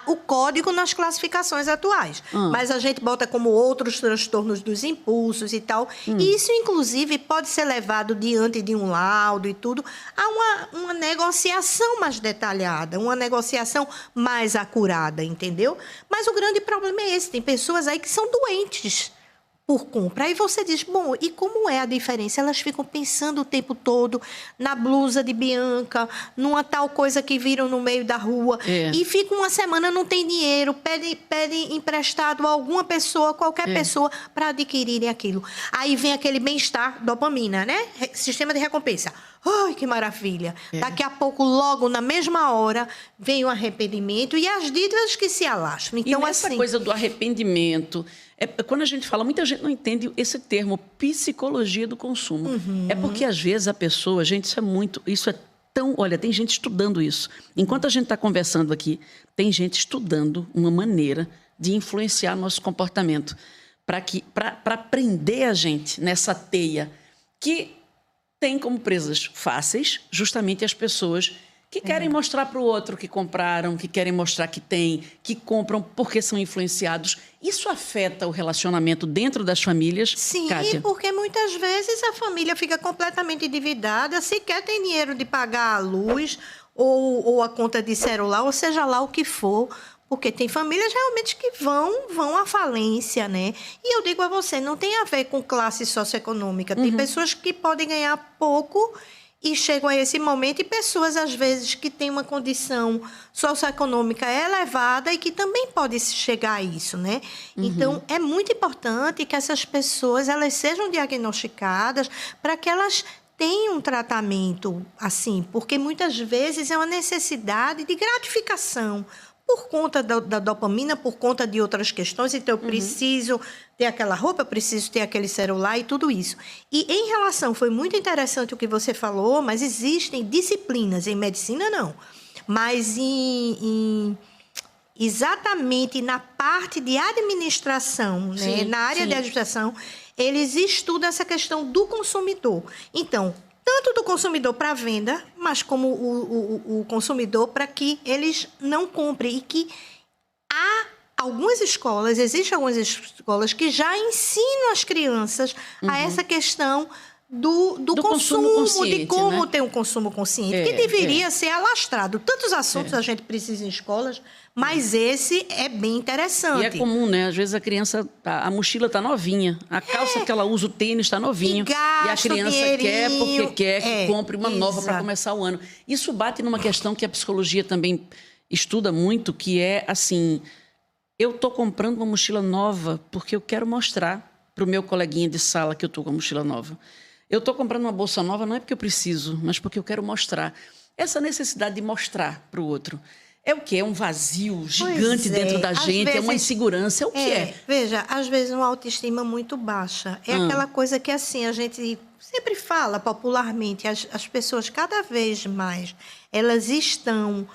o código nas classificações atuais. Mas a gente bota como outros transtornos dos impulsos e tal. E isso, inclusive, pode ser levado diante de um laudo e tudo a uma negociação mais detalhada, uma negociação mais acurada, entendeu? Mas o grande problema é esse. Tem pessoas aí que são doentes por compra. Aí você diz, bom, e como é a diferença? Elas ficam pensando o tempo todo na blusa de Bianca, numa tal coisa que viram no meio da rua, e ficam uma semana, não tem dinheiro, pede emprestado a alguma pessoa, qualquer pessoa, para adquirirem aquilo. Aí vem aquele bem-estar, dopamina, né? Sistema de recompensa. Ai, que maravilha. Daqui a pouco, logo na mesma hora, vem o arrependimento e as dívidas que se alastram. Então, e nessa coisa do arrependimento, quando a gente fala, muita gente não entende esse termo, psicologia do consumo. É porque, às vezes, a pessoa, gente, isso é tão... Olha, tem gente estudando isso. Enquanto a gente está conversando aqui, tem gente estudando uma maneira de influenciar nosso comportamento para prender a gente nessa teia que tem como presas fáceis justamente as pessoas que querem mostrar para o outro que compraram, que querem mostrar que tem, que compram porque são influenciados. Isso afeta o relacionamento dentro das famílias, Kátia? Sim, porque muitas vezes a família fica completamente endividada, sequer tem dinheiro de pagar a luz ou a conta de celular, ou seja lá o que for, porque tem famílias realmente que vão à falência, né? E eu digo a você, não tem a ver com classe socioeconômica. Tem pessoas que podem ganhar pouco e chegam a esse momento, e pessoas, às vezes, que têm uma condição socioeconômica elevada e que também podem chegar a isso, né? Então, é muito importante que essas pessoas elas sejam diagnosticadas para que elas tenham um tratamento assim, porque muitas vezes é uma necessidade de gratificação por conta da dopamina, por conta de outras questões. Então, eu preciso ter aquela roupa, eu preciso ter aquele celular e tudo isso. E, em relação, foi muito interessante o que você falou, mas existem disciplinas, em medicina não, mas exatamente na parte de administração, né? Na área de administração, eles estudam essa questão do consumidor. Então, tanto do consumidor para venda, mas como o consumidor para que eles não comprem. E que há algumas escolas, existem algumas escolas que já ensinam as crianças a essa questão do consumo, de como ter um consumo consciente, que deveria ser alastrado. Tantos assuntos a gente precisa em escolas, mas esse é bem interessante. E é comum, né? Às vezes a criança, a mochila está novinha, a calça que ela usa, o tênis está novinho. E a criança quer porque quer que compre uma nova para começar o ano. Isso bate numa questão que a psicologia também estuda muito, que é assim, eu estou comprando uma mochila nova porque eu quero mostrar para o meu coleguinha de sala que eu estou com a mochila nova. Eu estou comprando uma bolsa nova não é porque eu preciso, mas porque eu quero mostrar. Essa necessidade de mostrar para o outro é o quê? É um vazio gigante dentro da gente, vezes, é uma insegurança, é o que é? Veja, às vezes uma autoestima muito baixa. É aquela coisa que, assim, a gente sempre fala popularmente, as pessoas cada vez mais, elas estão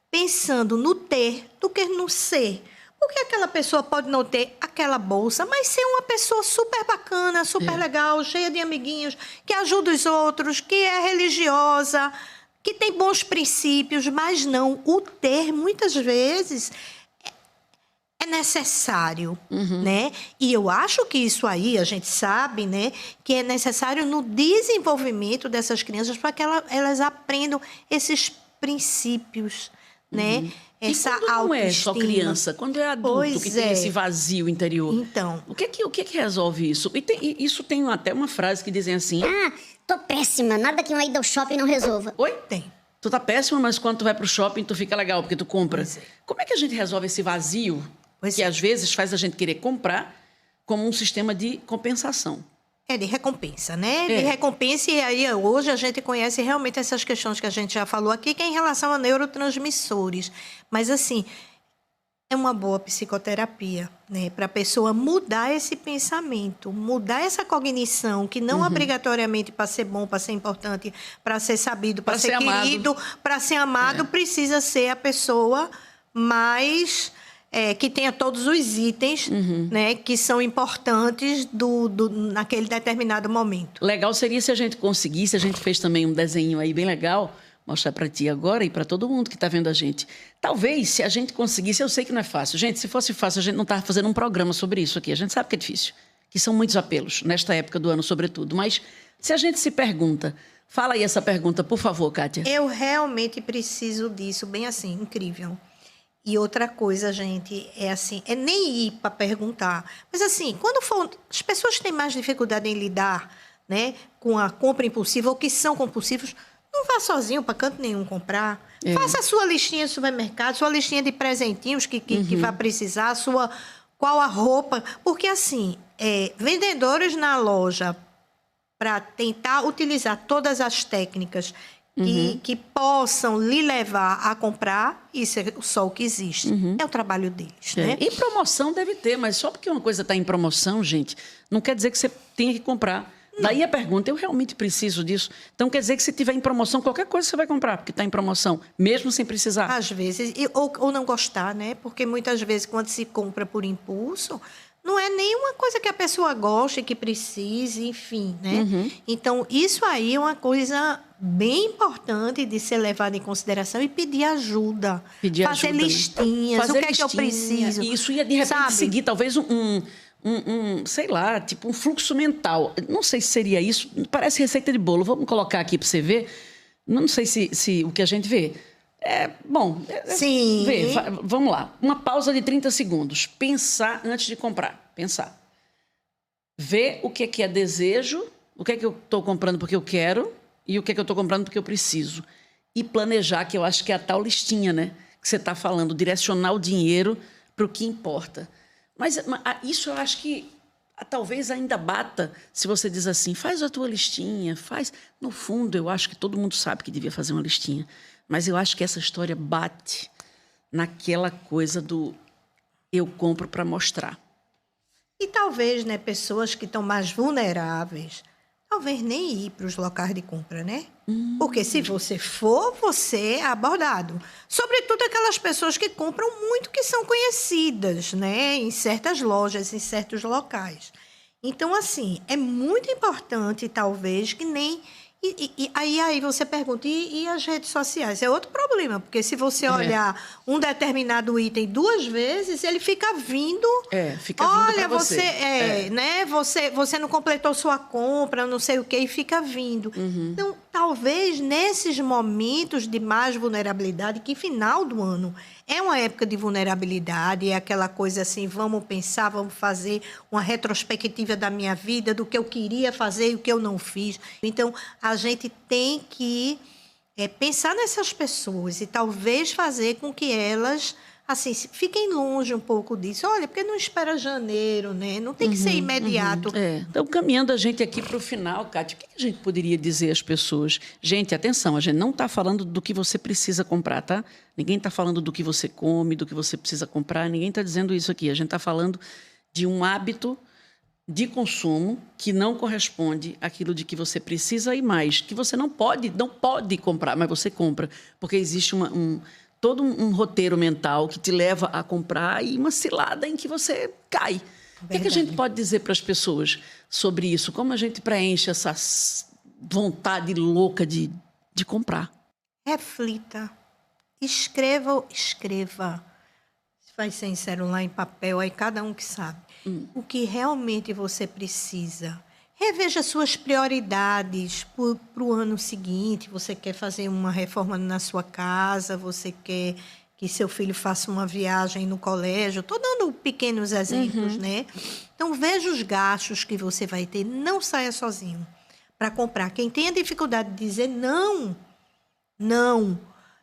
pensando no ter do que no ser. Porque aquela pessoa pode não ter aquela bolsa, mas ser uma pessoa super bacana, super legal, cheia de amiguinhos, que ajuda os outros, que é religiosa, que tem bons princípios, mas não. O ter, muitas vezes, é necessário, né? E eu acho que isso aí, a gente sabe, né, que é necessário no desenvolvimento dessas crianças para que elas aprendam esses princípios, né? Essa e quando não é só criança, quando é adulto que tem esse vazio interior, então, o que resolve isso? E isso tem até uma frase que dizem assim... tô péssima, nada que uma ida ao shopping não resolva. Oi? Tem. Tu tá péssima, mas quando tu vai pro shopping, tu fica legal, porque tu compra. Como é que a gente resolve esse vazio que às vezes faz a gente querer comprar como um sistema de compensação? É de recompensa, né? De recompensa, e aí hoje a gente conhece realmente essas questões que a gente já falou aqui, que é em relação a neurotransmissores. Mas, assim, é uma boa psicoterapia, né? Para a pessoa mudar esse pensamento, mudar essa cognição, que não obrigatoriamente para ser bom, para ser importante, para ser sabido, para ser querido, para ser amado, precisa ser a pessoa mais... que tenha todos os itens, né, que são importantes naquele determinado momento. Legal seria se a gente conseguisse, a gente fez também um desenho aí bem legal, mostrar para ti agora e para todo mundo que está vendo a gente. Talvez, se a gente conseguisse, eu sei que não é fácil. Gente, se fosse fácil, a gente não estava fazendo um programa sobre isso aqui. A gente sabe que é difícil, que são muitos apelos, nesta época do ano, sobretudo. Mas se a gente se pergunta... Fala aí essa pergunta, por favor, Kátia. Eu realmente preciso disso, bem assim, incrível. E outra coisa, gente, é assim, é nem ir para perguntar. Mas assim, quando for, as pessoas têm mais dificuldade em lidar, né, com a compra impulsiva ou que são compulsivos, não vá sozinho para canto nenhum comprar. Faça a sua listinha de supermercado, sua listinha de presentinhos que vai precisar, qual a roupa. Porque assim, vendedores na loja, para tentar utilizar todas as técnicas que possam lhe levar a comprar, isso é só o que existe. É o trabalho deles, né? E promoção deve ter, mas só porque uma coisa está em promoção, gente, não quer dizer que você tenha que comprar. Não. Daí a pergunta, eu realmente preciso disso? Então quer dizer que se tiver em promoção, qualquer coisa você vai comprar, porque está em promoção, mesmo sem precisar. Às vezes, ou não gostar, né? Porque muitas vezes, quando se compra por impulso... Não é nenhuma coisa que a pessoa goste, que precise, enfim, né? Então, isso aí é uma coisa bem importante de ser levada em consideração e pedir ajuda. Fazer listinhas, o que é que eu preciso. E isso ia, de repente, seguir talvez sei lá, tipo um fluxo mental. Não sei se seria isso. Parece receita de bolo. Vamos colocar aqui para você ver. Não sei se o que a gente vê... Sim. Vamos lá. Uma pausa de 30 segundos. Pensar antes de comprar. Pensar. Ver o que é desejo, o que é que eu estou comprando porque eu quero e o que é que eu estou comprando porque eu preciso. E planejar, que eu acho que é a tal listinha, né? Que você está falando, direcionar o dinheiro para o que importa. Mas isso eu acho que talvez ainda bata se você diz assim, faz a tua listinha, faz... No fundo, eu acho que todo mundo sabe que devia fazer uma listinha. Mas eu acho que essa história bate naquela coisa do eu compro para mostrar. E talvez, né, pessoas que estão mais vulneráveis, talvez nem ir para os locais de compra, né? Porque se você for, você é abordado. Sobretudo aquelas pessoas que compram muito, que são conhecidas, né? Em certas lojas, em certos locais. Então, assim, é muito importante, talvez, que nem... E aí você pergunta, e as redes sociais? É outro problema, porque se você olhar um determinado item 2 vezes, ele fica vindo... fica vindo olha, pra você. Né? Você não completou sua compra, não sei o quê, e fica vindo. Então, talvez nesses momentos de mais vulnerabilidade, que final do ano é uma época de vulnerabilidade, é aquela coisa assim, vamos pensar, vamos fazer uma retrospectiva da minha vida, do que eu queria fazer e o que eu não fiz. Então, a gente tem que pensar nessas pessoas e talvez fazer com que elas assim, fiquem longe um pouco disso. Olha, porque não espera janeiro, né? Não tem que ser imediato. Então, caminhando a gente aqui para o final, Cátia, o que a gente poderia dizer às pessoas? Gente, atenção, a gente não está falando do que você precisa comprar, tá? Ninguém está falando do que você come, do que você precisa comprar, ninguém está dizendo isso aqui. A gente está falando de um hábito de consumo que não corresponde àquilo de que você precisa e mais, que você não pode comprar, mas você compra, porque existe todo um roteiro mental que te leva a comprar e uma cilada em que você cai. O que a gente pode dizer para as pessoas sobre isso? Como a gente preenche essa vontade louca de comprar? Reflita. Escreva. Vai ser em celular, em papel, aí cada um que sabe. O que realmente você precisa. Reveja suas prioridades para o ano seguinte. Você quer fazer uma reforma na sua casa, você quer que seu filho faça uma viagem no colégio. Estou dando pequenos exemplos, né? Então, veja os gastos que você vai ter. Não saia sozinho para comprar. Quem tem a dificuldade de dizer não,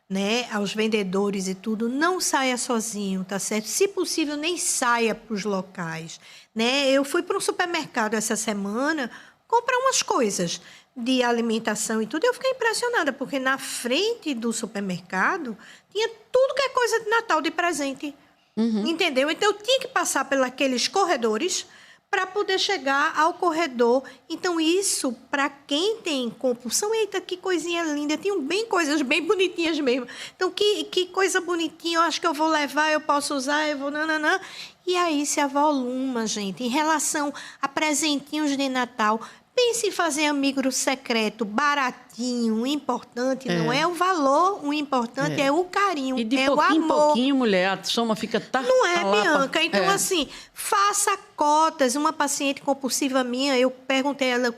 né, aos vendedores e tudo, não saia sozinho, tá certo? Se possível, nem saia para os locais, né? Eu fui para um supermercado essa semana comprar umas coisas de alimentação e tudo, e eu fiquei impressionada, porque na frente do supermercado tinha tudo que é coisa de Natal, de presente, entendeu? Então, eu tinha que passar pelos corredores para poder chegar ao corredor. Então, isso, para quem tem compulsão, eita, que coisinha linda, tinham coisas bem bonitinhas mesmo. Então, que coisa bonitinha, eu acho que eu vou levar, eu posso usar, eu vou... nananã. E aí se avoluma, gente. Em relação a presentinhos de Natal, pense em fazer amigo secreto, baratinho. O importante não é o valor, o importante é o carinho, e de é o amor. E de pouquinho em pouquinho, mulher, a soma fica... Não é, Bianca? Então, assim, faça cotas. Uma paciente compulsiva minha, eu perguntei a ela,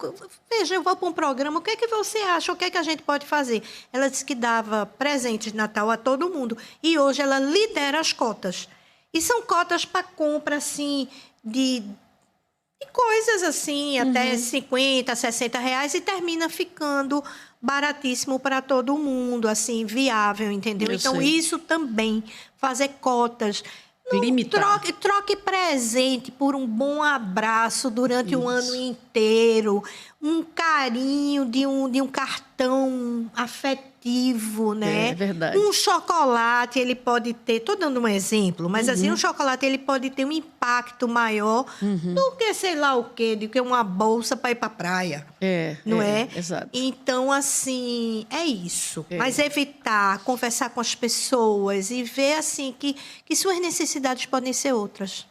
veja, eu vou para um programa, o que é que você acha? O que é que a gente pode fazer? Ela disse que dava presente de Natal a todo mundo. E hoje ela lidera as cotas. E são cotas para compra, assim, de coisas assim, até 50, 60 reais, e termina ficando baratíssimo para todo mundo, assim, viável, entendeu? Então, isso também, fazer cotas. Limitar. Troque presente por um bom abraço durante o ano inteiro, um carinho de um cartão afetivo, né? É verdade. Um chocolate, ele pode ter... Estou dando um exemplo, mas assim, um chocolate ele pode ter um impacto maior do que sei lá o quê, do que uma bolsa para ir para a praia. Não é? Exato. Então, assim, é isso. Mas evitar, conversar com as pessoas e ver, assim, que suas necessidades podem ser outras.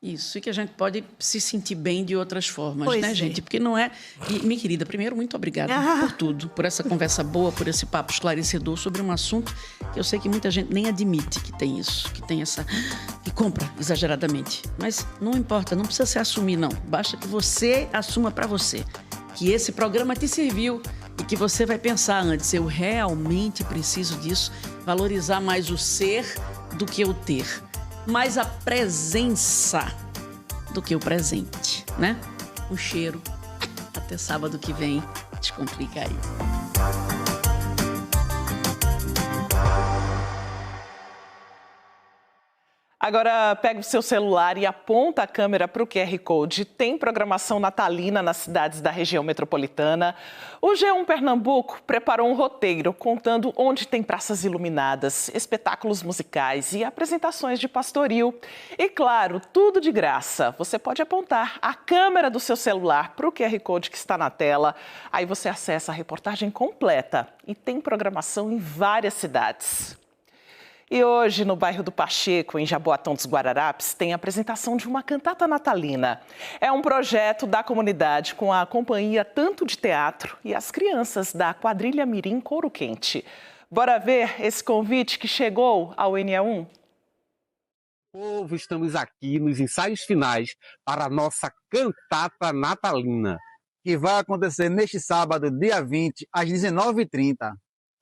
Isso, e que a gente pode se sentir bem de outras formas, né, gente? Porque não é... E, minha querida, primeiro, muito obrigada por tudo, por essa conversa boa, por esse papo esclarecedor sobre um assunto que eu sei que muita gente nem admite que tem isso, que tem essa... que compra exageradamente. Mas não importa, não precisa se assumir, não. Basta que você assuma para você que esse programa te serviu e que você vai pensar antes, eu realmente preciso disso, valorizar mais o ser do que o ter. Mais a presença do que o presente, né? Um cheiro. Até sábado que vem. Descomplica aí. Agora, pega o seu celular e aponta a câmera para o QR Code. Tem programação natalina nas cidades da região metropolitana. O G1 Pernambuco preparou um roteiro contando onde tem praças iluminadas, espetáculos musicais e apresentações de pastoril. E, claro, tudo de graça. Você pode apontar a câmera do seu celular para o QR Code que está na tela. Aí você acessa a reportagem completa. E tem programação em várias cidades. E hoje, no bairro do Pacheco, em Jaboatão dos Guararapes, tem a apresentação de uma cantata natalina. É um projeto da comunidade com a companhia Tanto de Teatro e as crianças da quadrilha Mirim Couro Quente. Bora ver esse convite que chegou ao NE1? Povo, estamos aqui nos ensaios finais para a nossa cantata natalina, que vai acontecer neste sábado, dia 20, às 19h30.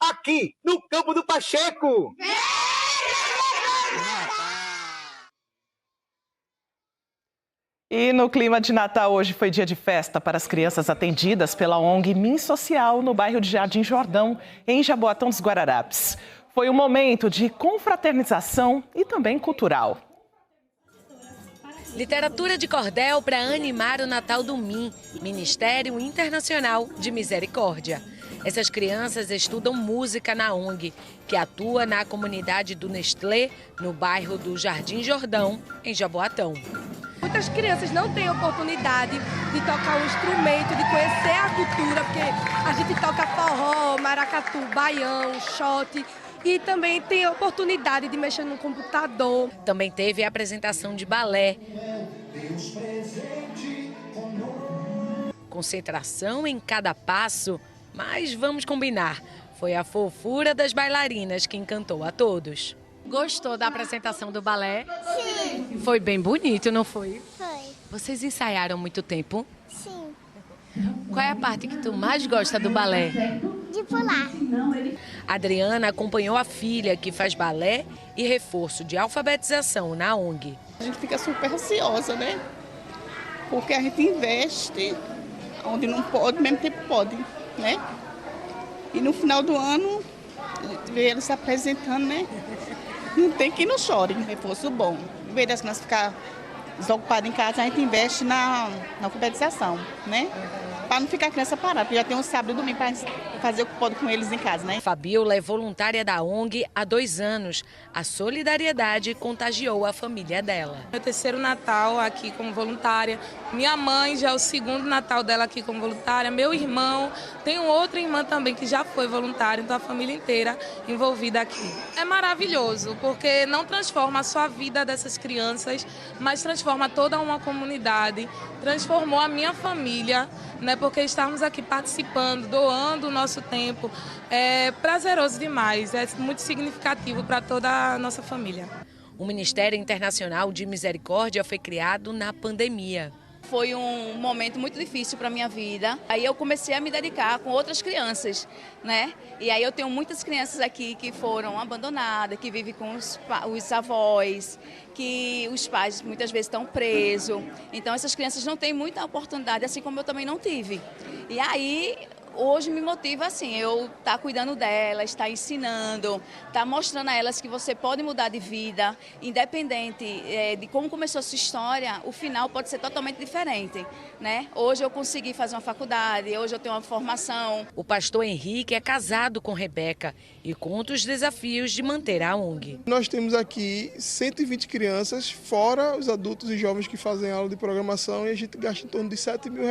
Aqui, no Campo do Pacheco! E no clima de Natal, hoje foi dia de festa para as crianças atendidas pela ONG Min Social, no bairro de Jardim Jordão, em Jaboatão dos Guararapes. Foi um momento de confraternização e também cultural. Literatura de cordel para animar o Natal do MIM, Ministério Internacional de Misericórdia. Essas crianças estudam música na ONG, que atua na comunidade do Nestlé, no bairro do Jardim Jordão, em Jaboatão. Muitas crianças não têm oportunidade de tocar um instrumento, de conhecer a cultura, porque a gente toca forró, maracatu, baião, shot, e também tem a oportunidade de mexer no computador. Também teve a apresentação de balé. Concentração em cada passo, mas vamos combinar, foi a fofura das bailarinas que encantou a todos. Gostou da apresentação do balé? Sim. Foi bem bonito, não foi? Foi. Vocês ensaiaram muito tempo? Sim. Qual é a parte que tu mais gosta do balé? De pular. A Adriana acompanhou a filha, que faz balé e reforço de alfabetização na ONG. A gente fica super ansiosa, né? Porque a gente investe onde não pode, ao mesmo tempo pode, né? E no final do ano, a gente vê eles se apresentando, né? Não tem quem não chore, um reforço bom. Em vez das crianças ficar desocupadas em casa, a gente investe na alfabetização, né? Para não ficar a criança parada, porque já tem um sábado e domingo para fazer o que pode com eles em casa, né? Fabiola é voluntária da ONG há 2 anos. A solidariedade contagiou a família dela. Meu 3º Natal aqui como voluntária. Minha mãe já é o 2º Natal dela aqui como voluntária. Meu irmão, tem outra irmã também que já foi voluntária, então a família inteira envolvida aqui. É maravilhoso, porque não transforma só a vida dessas crianças, mas transforma toda uma comunidade, transformou a minha família, né? Porque estarmos aqui participando, doando o nosso tempo, é prazeroso demais, é muito significativo para toda a nossa família. O Ministério Internacional de Misericórdia foi criado na pandemia. Foi um momento muito difícil para a minha vida. Aí eu comecei a me dedicar com outras crianças, né? E aí eu tenho muitas crianças aqui que foram abandonadas, que vivem com os avós, que os pais muitas vezes estão presos. Então essas crianças não têm muita oportunidade, assim como eu também não tive. E aí hoje me motiva assim, eu estar cuidando delas, estar ensinando, estar mostrando a elas que você pode mudar de vida, independente de como começou a sua história, o final pode ser totalmente diferente, né? Hoje eu consegui fazer uma faculdade, hoje eu tenho uma formação. O pastor Henrique é casado com Rebeca e conta os desafios de manter a ONG. Nós temos aqui 120 crianças, fora os adultos e jovens que fazem aula de programação, e a gente gasta em torno de R$7 mil.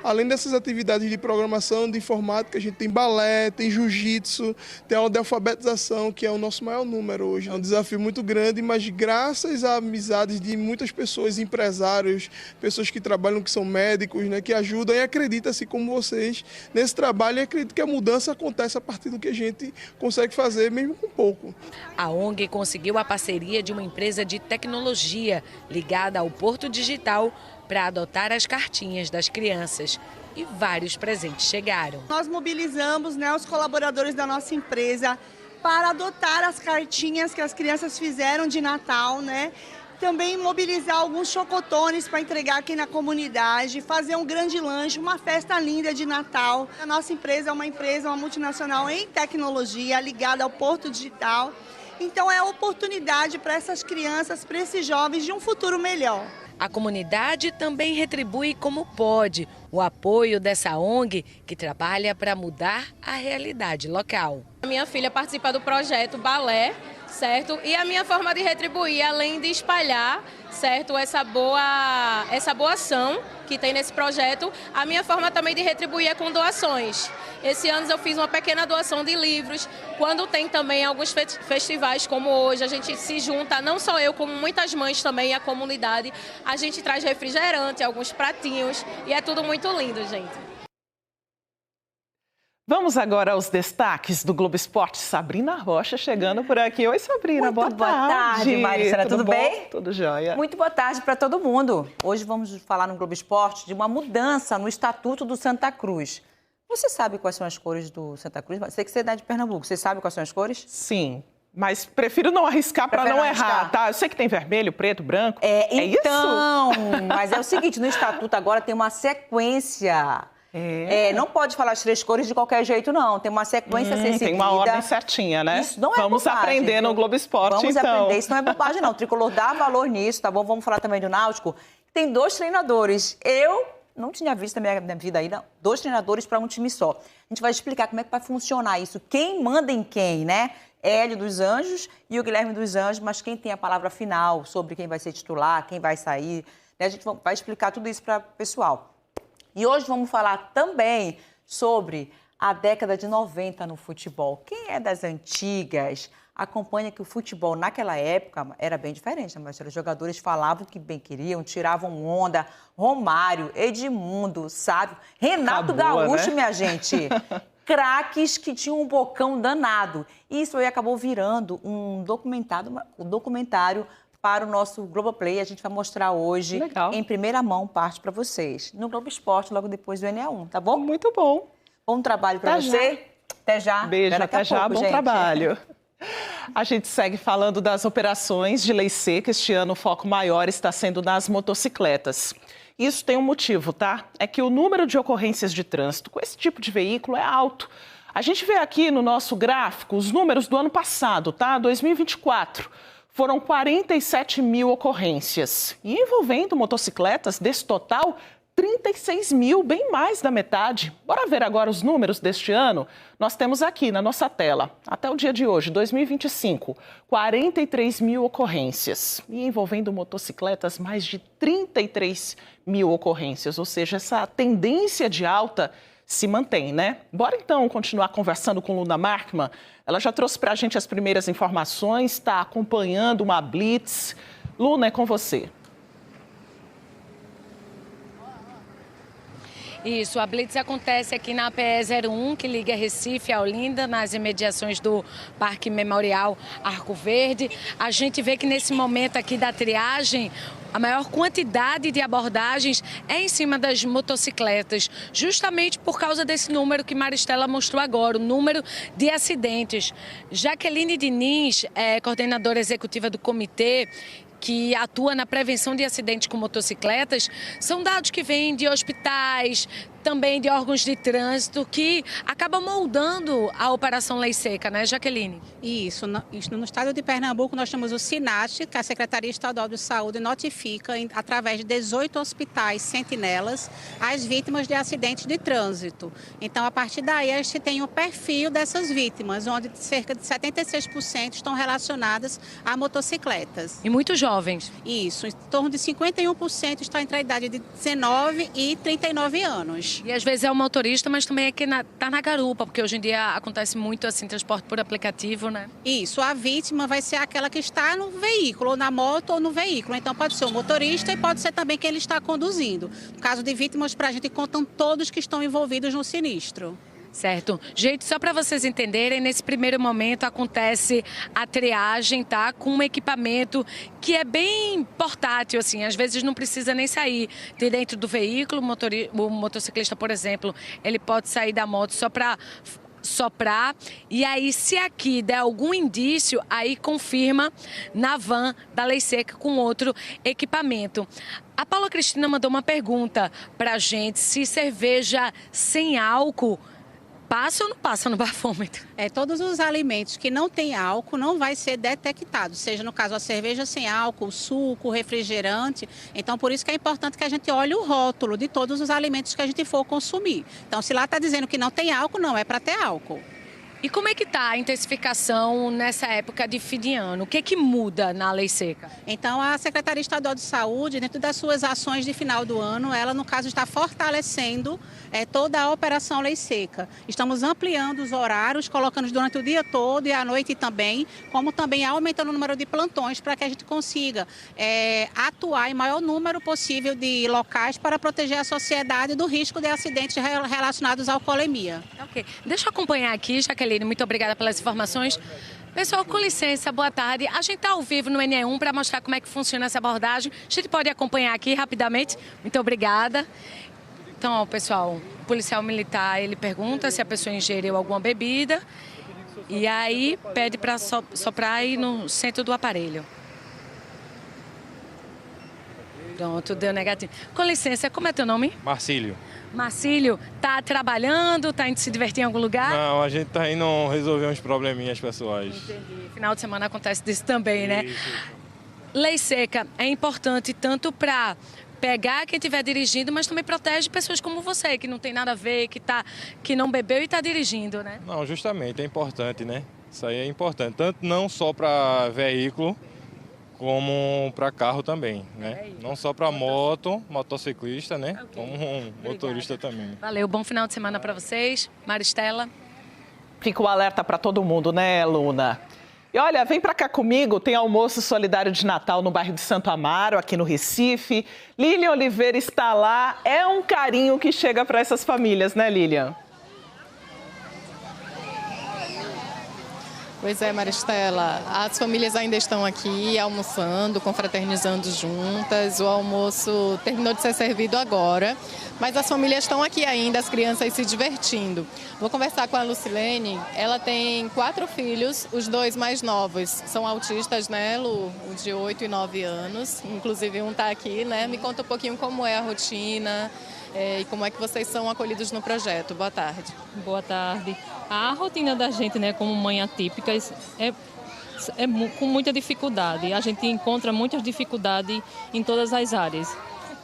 Além dessas atividades de programação, de informática, a gente tem balé, tem jiu-jitsu, tem aula de alfabetização, que é o nosso maior número hoje. É um desafio muito grande, mas graças a amizades de muitas pessoas, empresários, pessoas que trabalham, que são médicos, né, que ajudam e acreditam, assim como vocês, nesse trabalho, e acredito que a mudança acontece a partir do que a gente consegue fazer, mesmo com pouco. A ONG conseguiu a parceria de uma empresa de tecnologia ligada ao Porto Digital para adotar as cartinhas das crianças. E vários presentes chegaram. Nós mobilizamos, né, os colaboradores da nossa empresa para adotar as cartinhas que as crianças fizeram de Natal, né? Também mobilizar alguns chocotones para entregar aqui na comunidade, fazer um grande lanche, uma festa linda de Natal. A nossa empresa é uma multinacional em tecnologia ligada ao Porto Digital. Então é a oportunidade para essas crianças, para esses jovens de um futuro melhor. A comunidade também retribui como pode o apoio dessa ONG que trabalha para mudar a realidade local. A minha filha participa do projeto Balé, certo? E a minha forma de retribuir, além de espalhar, certo, essa boa ação que tem nesse projeto, a minha forma também de retribuir é com doações. Esse ano eu fiz uma pequena doação de livros. Quando tem também alguns festivais como hoje, a gente se junta, não só eu, como muitas mães também, a comunidade. A gente traz refrigerante, alguns pratinhos e é tudo muito lindo, gente. Vamos agora aos destaques do Globo Esporte. Sabrina Rocha chegando por aqui. Oi, Sabrina, boa tarde. Maricela, tudo bem? Tudo jóia. Muito boa tarde para todo mundo. Hoje vamos falar no Globo Esporte de uma mudança no Estatuto do Santa Cruz. Você sabe quais são as cores do Santa Cruz? Sei que você é de Pernambuco. Você sabe quais são as cores? Sim, mas prefiro não arriscar para não errar, tá? Eu sei que tem vermelho, preto, branco. Então, isso? Mas é o seguinte, no Estatuto agora tem uma sequência. Não pode falar as 3 cores de qualquer jeito, não. Tem uma sequência a ser seguida. Tem uma ordem certinha, né? Isso não é Vamos bobagem, aprender no Globo Esporte, Vamos então. aprender. Isso não é bobagem, não. O Tricolor dá valor nisso, tá bom? Vamos falar também do Náutico. Tem 2 treinadores. Eu não tinha visto na minha vida ainda 2 treinadores para um time só. A gente vai explicar como é que vai funcionar isso. Quem manda em quem, né? Hélio dos Anjos e o Guilherme dos Anjos, mas quem tem a palavra final sobre quem vai ser titular, quem vai sair, né? A gente vai explicar tudo isso para o pessoal. E hoje vamos falar também sobre a década de 90 no futebol. Quem é das antigas acompanha que o futebol naquela época era bem diferente, né? Mas os jogadores falavam o que bem queriam, tiravam onda. Romário, Edmundo, Sávio, Renato Gaúcho, né? Minha gente. Craques que tinham um bocão danado. Isso aí acabou virando um documentário para o nosso Globoplay. A gente vai mostrar hoje, em primeira mão, parte para vocês. No Globo Esporte, logo depois do NA1, tá bom? Muito bom. Bom trabalho para você. Até já. Beijo, até já. Bom trabalho. A gente segue falando das operações de lei seca. Este ano o foco maior está sendo nas motocicletas. Isso tem um motivo, tá? É que o número de ocorrências de trânsito com esse tipo de veículo é alto. A gente vê aqui no nosso gráfico os números do ano passado, tá? 2024. Foram 47 mil ocorrências. E envolvendo motocicletas, desse total, 36 mil, bem mais da metade. Bora ver agora os números deste ano? Nós temos aqui na nossa tela, até o dia de hoje, 2025, 43 mil ocorrências. E envolvendo motocicletas, mais de 33 mil ocorrências. Ou seja, essa tendência de alta se mantém, né? Bora então continuar conversando com Luna Markman. Ela já trouxe para a gente as primeiras informações, está acompanhando uma blitz. Luna, é com você. Isso, a blitz acontece aqui na PE 01, que liga Recife a Olinda, nas imediações do Parque Memorial Arco Verde. A gente vê que nesse momento aqui da triagem, a maior quantidade de abordagens é em cima das motocicletas, justamente por causa desse número que Maristela mostrou agora, o número de acidentes. Jaqueline Diniz, coordenadora executiva do comitê, que atua na prevenção de acidentes com motocicletas, são dados que vêm de hospitais, também de órgãos de trânsito, que acabam moldando a Operação Lei Seca, né, Jaqueline? Isso. No estado de Pernambuco, nós temos o SINAT, que a Secretaria Estadual de Saúde notifica, através de 18 hospitais sentinelas, as vítimas de acidentes de trânsito. Então, a partir daí, a gente tem o perfil dessas vítimas, onde cerca de 76% estão relacionadas a motocicletas. E muito jovens. Isso. Em torno de 51% está entre a idade de 19 e 39 anos. E às vezes é o motorista, mas também é quem está na garupa, porque hoje em dia acontece muito assim, transporte por aplicativo, né? Isso, a vítima vai ser aquela que está no veículo, ou na moto ou no veículo. Então pode ser o motorista e pode ser também quem ele está conduzindo. No caso de vítimas, para a gente contam todos que estão envolvidos no sinistro. Certo. Gente, só para vocês entenderem, nesse primeiro momento acontece a triagem, tá? Com um equipamento que é bem portátil, assim, às vezes não precisa nem sair de dentro do veículo. O motociclista, por exemplo, ele pode sair da moto só para soprar, e aí se aqui der algum indício, aí confirma na van da Lei Seca com outro equipamento. A Paula Cristina mandou uma pergunta para a gente, se cerveja sem álcool passa ou não passa no bafômetro? Todos os alimentos que não têm álcool não vai ser detectado, seja no caso a cerveja sem álcool, suco, refrigerante. Então, por isso que é importante que a gente olhe o rótulo de todos os alimentos que a gente for consumir. Então, se lá está dizendo que não tem álcool, não é para ter álcool. E como é que está a intensificação nessa época de fim de ano? O que é que muda na lei seca? Então, a Secretaria Estadual de Saúde, dentro das suas ações de final do ano, ela, no caso, está fortalecendo toda a operação lei seca. Estamos ampliando os horários, colocando durante o dia todo e à noite também, como também aumentando o número de plantões para que a gente consiga atuar em maior número possível de locais para proteger a sociedade do risco de acidentes relacionados à alcoolemia. Ok. Deixa eu acompanhar aqui, Jaqueline. Muito obrigada pelas informações. Pessoal, com licença, boa tarde. A gente está ao vivo no NE1 para mostrar como é que funciona essa abordagem. A gente pode acompanhar aqui rapidamente. Muito obrigada. Então, ó, pessoal, o policial militar, ele pergunta se a pessoa ingeriu alguma bebida e aí pede para soprar aí no centro do aparelho. Pronto, deu negativo. Com licença, como é teu nome? Marcílio. Marcílio, tá trabalhando, tá indo se divertir em algum lugar? Não, a gente tá indo resolver uns probleminhas pessoais. Entendi. Final de semana acontece disso também, né? Lei seca é importante tanto para pegar quem estiver dirigindo, mas também protege pessoas como você, que não tem nada a ver, que não bebeu e está dirigindo, né? Não, justamente, é importante, né? Isso aí é importante, tanto não só para veículo, como para carro também, né? Não só para moto, motociclista, né? Como motorista também. Valeu, bom final de semana para vocês. Maristela. Fica o alerta para todo mundo, né, Luna? E olha, vem para cá comigo, tem almoço solidário de Natal no bairro de Santo Amaro, aqui no Recife. Lilian Oliveira está lá, é um carinho que chega para essas famílias, né, Lilian? Pois é, Maristela, as famílias ainda estão aqui almoçando, confraternizando juntas. O almoço terminou de ser servido agora, mas as famílias estão aqui ainda, as crianças se divertindo. Vou conversar com a Lucilene, ela tem 4 filhos, os 2 mais novos são autistas, né, Lu? Um de 8 e 9 anos, inclusive um está aqui, né? Me conta um pouquinho como é a rotina e como é que vocês são acolhidos no projeto. Boa tarde. Boa tarde. A rotina da gente, né, como mãe atípica, é com muita dificuldade. A gente encontra muitas dificuldades em todas as áreas.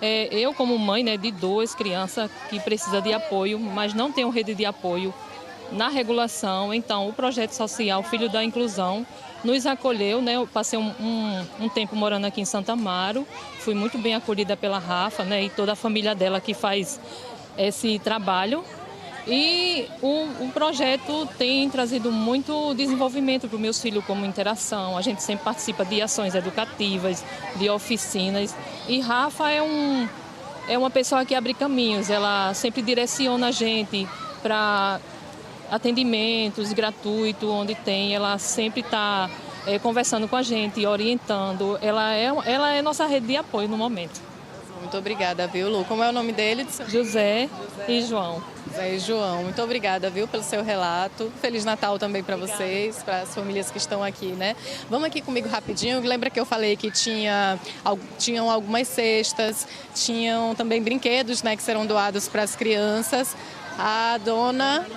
Eu, como mãe, né, de 2 crianças que precisa de apoio, mas não tenho rede de apoio na regulação, então o projeto social Filho da Inclusão nos acolheu, né? Eu passei um tempo morando aqui em Santo Amaro, fui muito bem acolhida pela Rafa, né, e toda a família dela que faz esse trabalho. E o projeto tem trazido muito desenvolvimento para os meus filhos como interação. A gente sempre participa de ações educativas, de oficinas. E Rafa é uma pessoa que abre caminhos, ela sempre direciona a gente para atendimentos gratuitos, onde tem, ela sempre está conversando com a gente, orientando. Ela é nossa rede de apoio no momento. Muito obrigada, viu, Lu? Como é o nome dele? José e João. José e João, muito obrigada, viu, pelo seu relato. Feliz Natal também para vocês, para as famílias que estão aqui, né? Vamos aqui comigo rapidinho. Lembra que eu falei que tinham algumas cestas, tinham também brinquedos, né, que serão doados para as crianças. A dona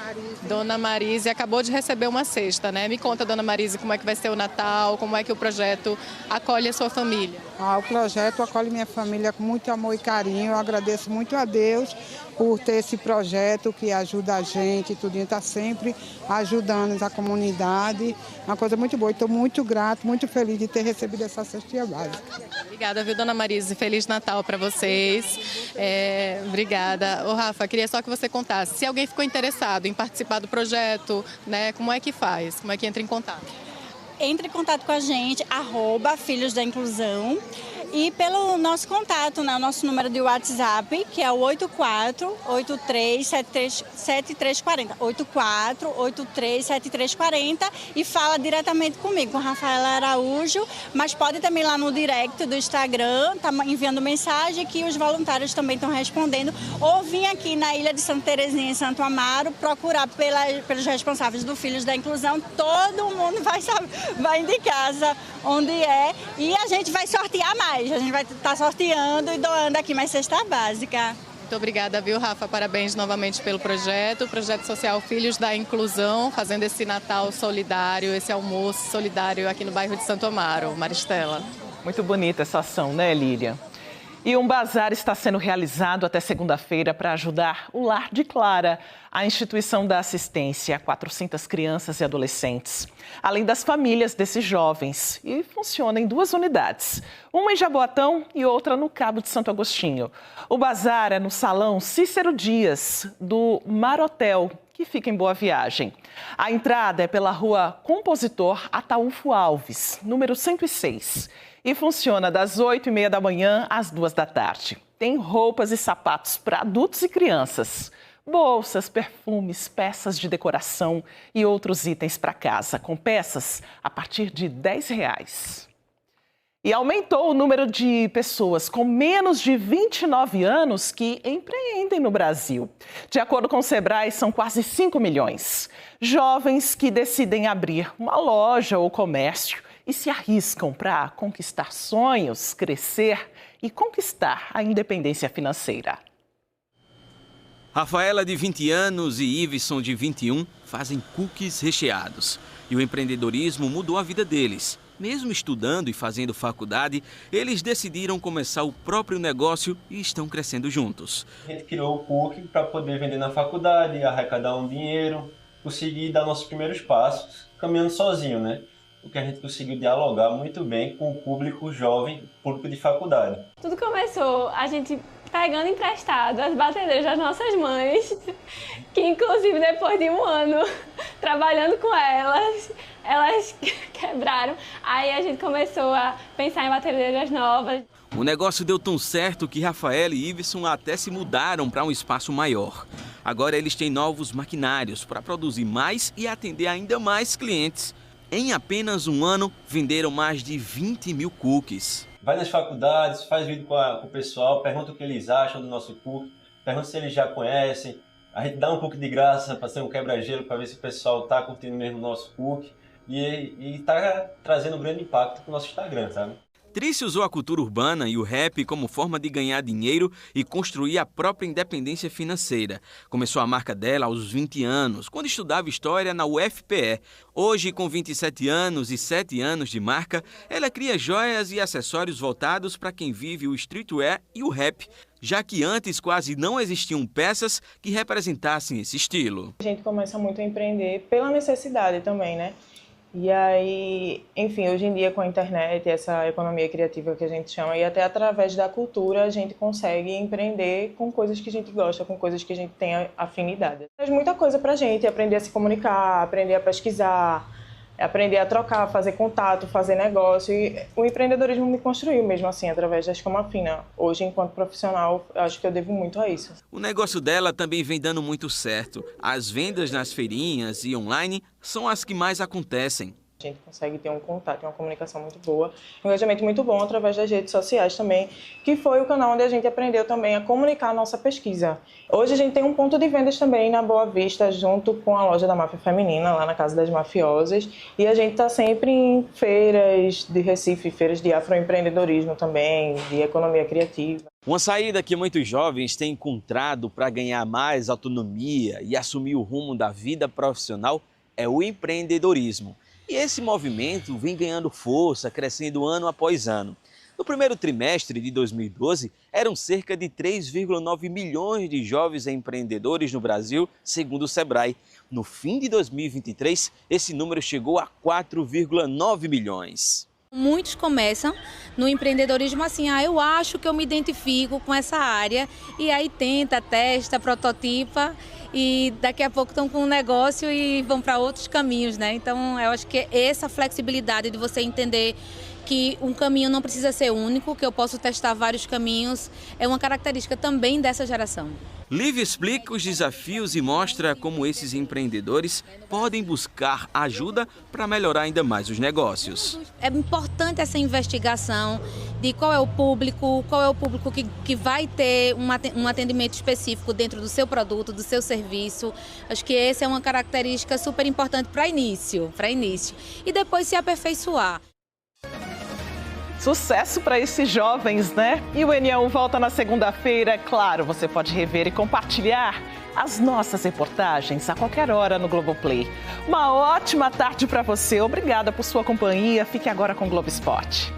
Marise acabou de receber uma cesta, né? Me conta, dona Marise, como é que vai ser o Natal, como é que o projeto acolhe a sua família? O projeto acolhe minha família com muito amor e carinho. Eu agradeço muito a Deus por ter esse projeto que ajuda a gente, tudinho, está sempre ajudando a comunidade. Uma coisa muito boa. Estou muito grato, muito feliz de ter recebido essa cestinha básica. Obrigada, viu, dona Marise? Feliz Natal para vocês. Obrigada. Ô, Rafa, queria só que você contasse. Se alguém ficou interessado em participar do projeto, né, como é que faz? Como é que entra em contato? Entre em contato com a gente, @Filhos da Inclusão. E pelo nosso contato, né, o nosso número de WhatsApp, que é o 84837340. 84837340 e fala diretamente comigo, com Rafaela Araújo, mas pode também lá no direct do Instagram, tá enviando mensagem que os voluntários também estão respondendo. Ou vir aqui na Ilha de Santa Terezinha, em Santo Amaro, procurar pelos responsáveis do Filhos da Inclusão. Todo mundo vai de casa onde é e a gente vai sortear mais. A gente vai estar sorteando e doando aqui mais cesta básica. Muito obrigada, viu, Rafa? Parabéns novamente pelo projeto. O projeto social Filhos da Inclusão, fazendo esse Natal solidário, esse almoço solidário aqui no bairro de Santo Amaro. Maristela. Muito bonita essa ação, né, Lília? E um bazar está sendo realizado até segunda-feira para ajudar o Lar de Clara, a instituição da assistência a 400 crianças e adolescentes, além das famílias desses jovens. E funciona em 2 unidades, uma em Jaboatão e outra no Cabo de Santo Agostinho. O bazar é no Salão Cícero Dias, do Mar Hotel, que fica em Boa Viagem. A entrada é pela Rua Compositor Ataúfo Alves, número 106. E funciona das 8h30 da manhã às 2 da tarde. Tem roupas e sapatos para adultos e crianças, bolsas, perfumes, peças de decoração e outros itens para casa, com peças a partir de R$10. E aumentou o número de pessoas com menos de 29 anos que empreendem no Brasil. De acordo com o Sebrae, são quase 5 milhões. Jovens que decidem abrir uma loja ou comércio e se arriscam para conquistar sonhos, crescer e conquistar a independência financeira. Rafaela, de 20 anos, e Iveson, de 21, fazem cookies recheados. E o empreendedorismo mudou a vida deles. Mesmo estudando e fazendo faculdade, eles decidiram começar o próprio negócio e estão crescendo juntos. A gente criou o cookie para poder vender na faculdade, arrecadar um dinheiro, conseguir dar nossos primeiros passos, caminhando sozinho, né? O que a gente conseguiu dialogar muito bem com o público jovem, público de faculdade. Tudo começou a gente pegando emprestado as batedeiras das nossas mães, que inclusive depois de um ano trabalhando com elas quebraram. Aí a gente começou a pensar em batedeiras novas. O negócio deu tão certo que Rafaela e Iveson até se mudaram para um espaço maior. Agora eles têm novos maquinários para produzir mais e atender ainda mais clientes. Em apenas um ano, venderam mais de 20 mil cookies. Vai nas faculdades, faz vídeo com o pessoal, pergunta o que eles acham do nosso cookie, pergunta se eles já conhecem. A gente dá um cookie de graça para ser um quebra-gelo, para ver se o pessoal está curtindo mesmo o nosso cookie. E está trazendo um grande impacto para o nosso Instagram, sabe? Trícia usou a cultura urbana e o rap como forma de ganhar dinheiro e construir a própria independência financeira. Começou a marca dela aos 20 anos, quando estudava História na UFPE. Hoje, com 27 anos e 7 anos de marca, ela cria joias e acessórios voltados para quem vive o streetwear e o rap, já que antes quase não existiam peças que representassem esse estilo. A gente começa muito a empreender pela necessidade também, né? E aí, enfim, hoje em dia com a internet, essa economia criativa que a gente chama, e até através da cultura a gente consegue empreender com coisas que a gente gosta, com coisas que a gente tem afinidade. Faz muita coisa pra gente, aprender a se comunicar, aprender a pesquisar, aprender a trocar, fazer contato, fazer negócio. E o empreendedorismo me construiu mesmo assim, através da Escama Fina. Hoje, enquanto profissional, acho que eu devo muito a isso. O negócio dela também vem dando muito certo. As vendas nas feirinhas e online são as que mais acontecem. A gente consegue ter um contato, uma comunicação muito boa, um engajamento muito bom através das redes sociais também, que foi o canal onde a gente aprendeu também a comunicar a nossa pesquisa. Hoje a gente tem um ponto de vendas também na Boa Vista, junto com a loja da Máfia Feminina, lá na Casa das Mafiosas, e a gente está sempre em feiras de Recife, feiras de afroempreendedorismo também, de economia criativa. Uma saída que muitos jovens têm encontrado para ganhar mais autonomia e assumir o rumo da vida profissional é o empreendedorismo. E esse movimento vem ganhando força, crescendo ano após ano. No primeiro trimestre de 2012, eram cerca de 3,9 milhões de jovens empreendedores no Brasil, segundo o Sebrae. No fim de 2023, esse número chegou a 4,9 milhões. Muitos começam no empreendedorismo assim, eu acho que eu me identifico com essa área, e aí tenta, testa, prototipa, e daqui a pouco estão com um negócio e vão para outros caminhos, né? Então eu acho que essa flexibilidade de você entender que um caminho não precisa ser único, que eu posso testar vários caminhos, é uma característica também dessa geração. Liv explica os desafios e mostra como esses empreendedores podem buscar ajuda para melhorar ainda mais os negócios. É importante essa investigação de qual é o público que vai ter um atendimento específico dentro do seu produto, do seu serviço. Acho que essa é uma característica super importante para início. E depois se aperfeiçoar. Sucesso para esses jovens, né? E o N1 volta na segunda-feira. Claro, você pode rever e compartilhar as nossas reportagens a qualquer hora no Globoplay. Uma ótima tarde para você. Obrigada por sua companhia. Fique agora com o Globo Esporte.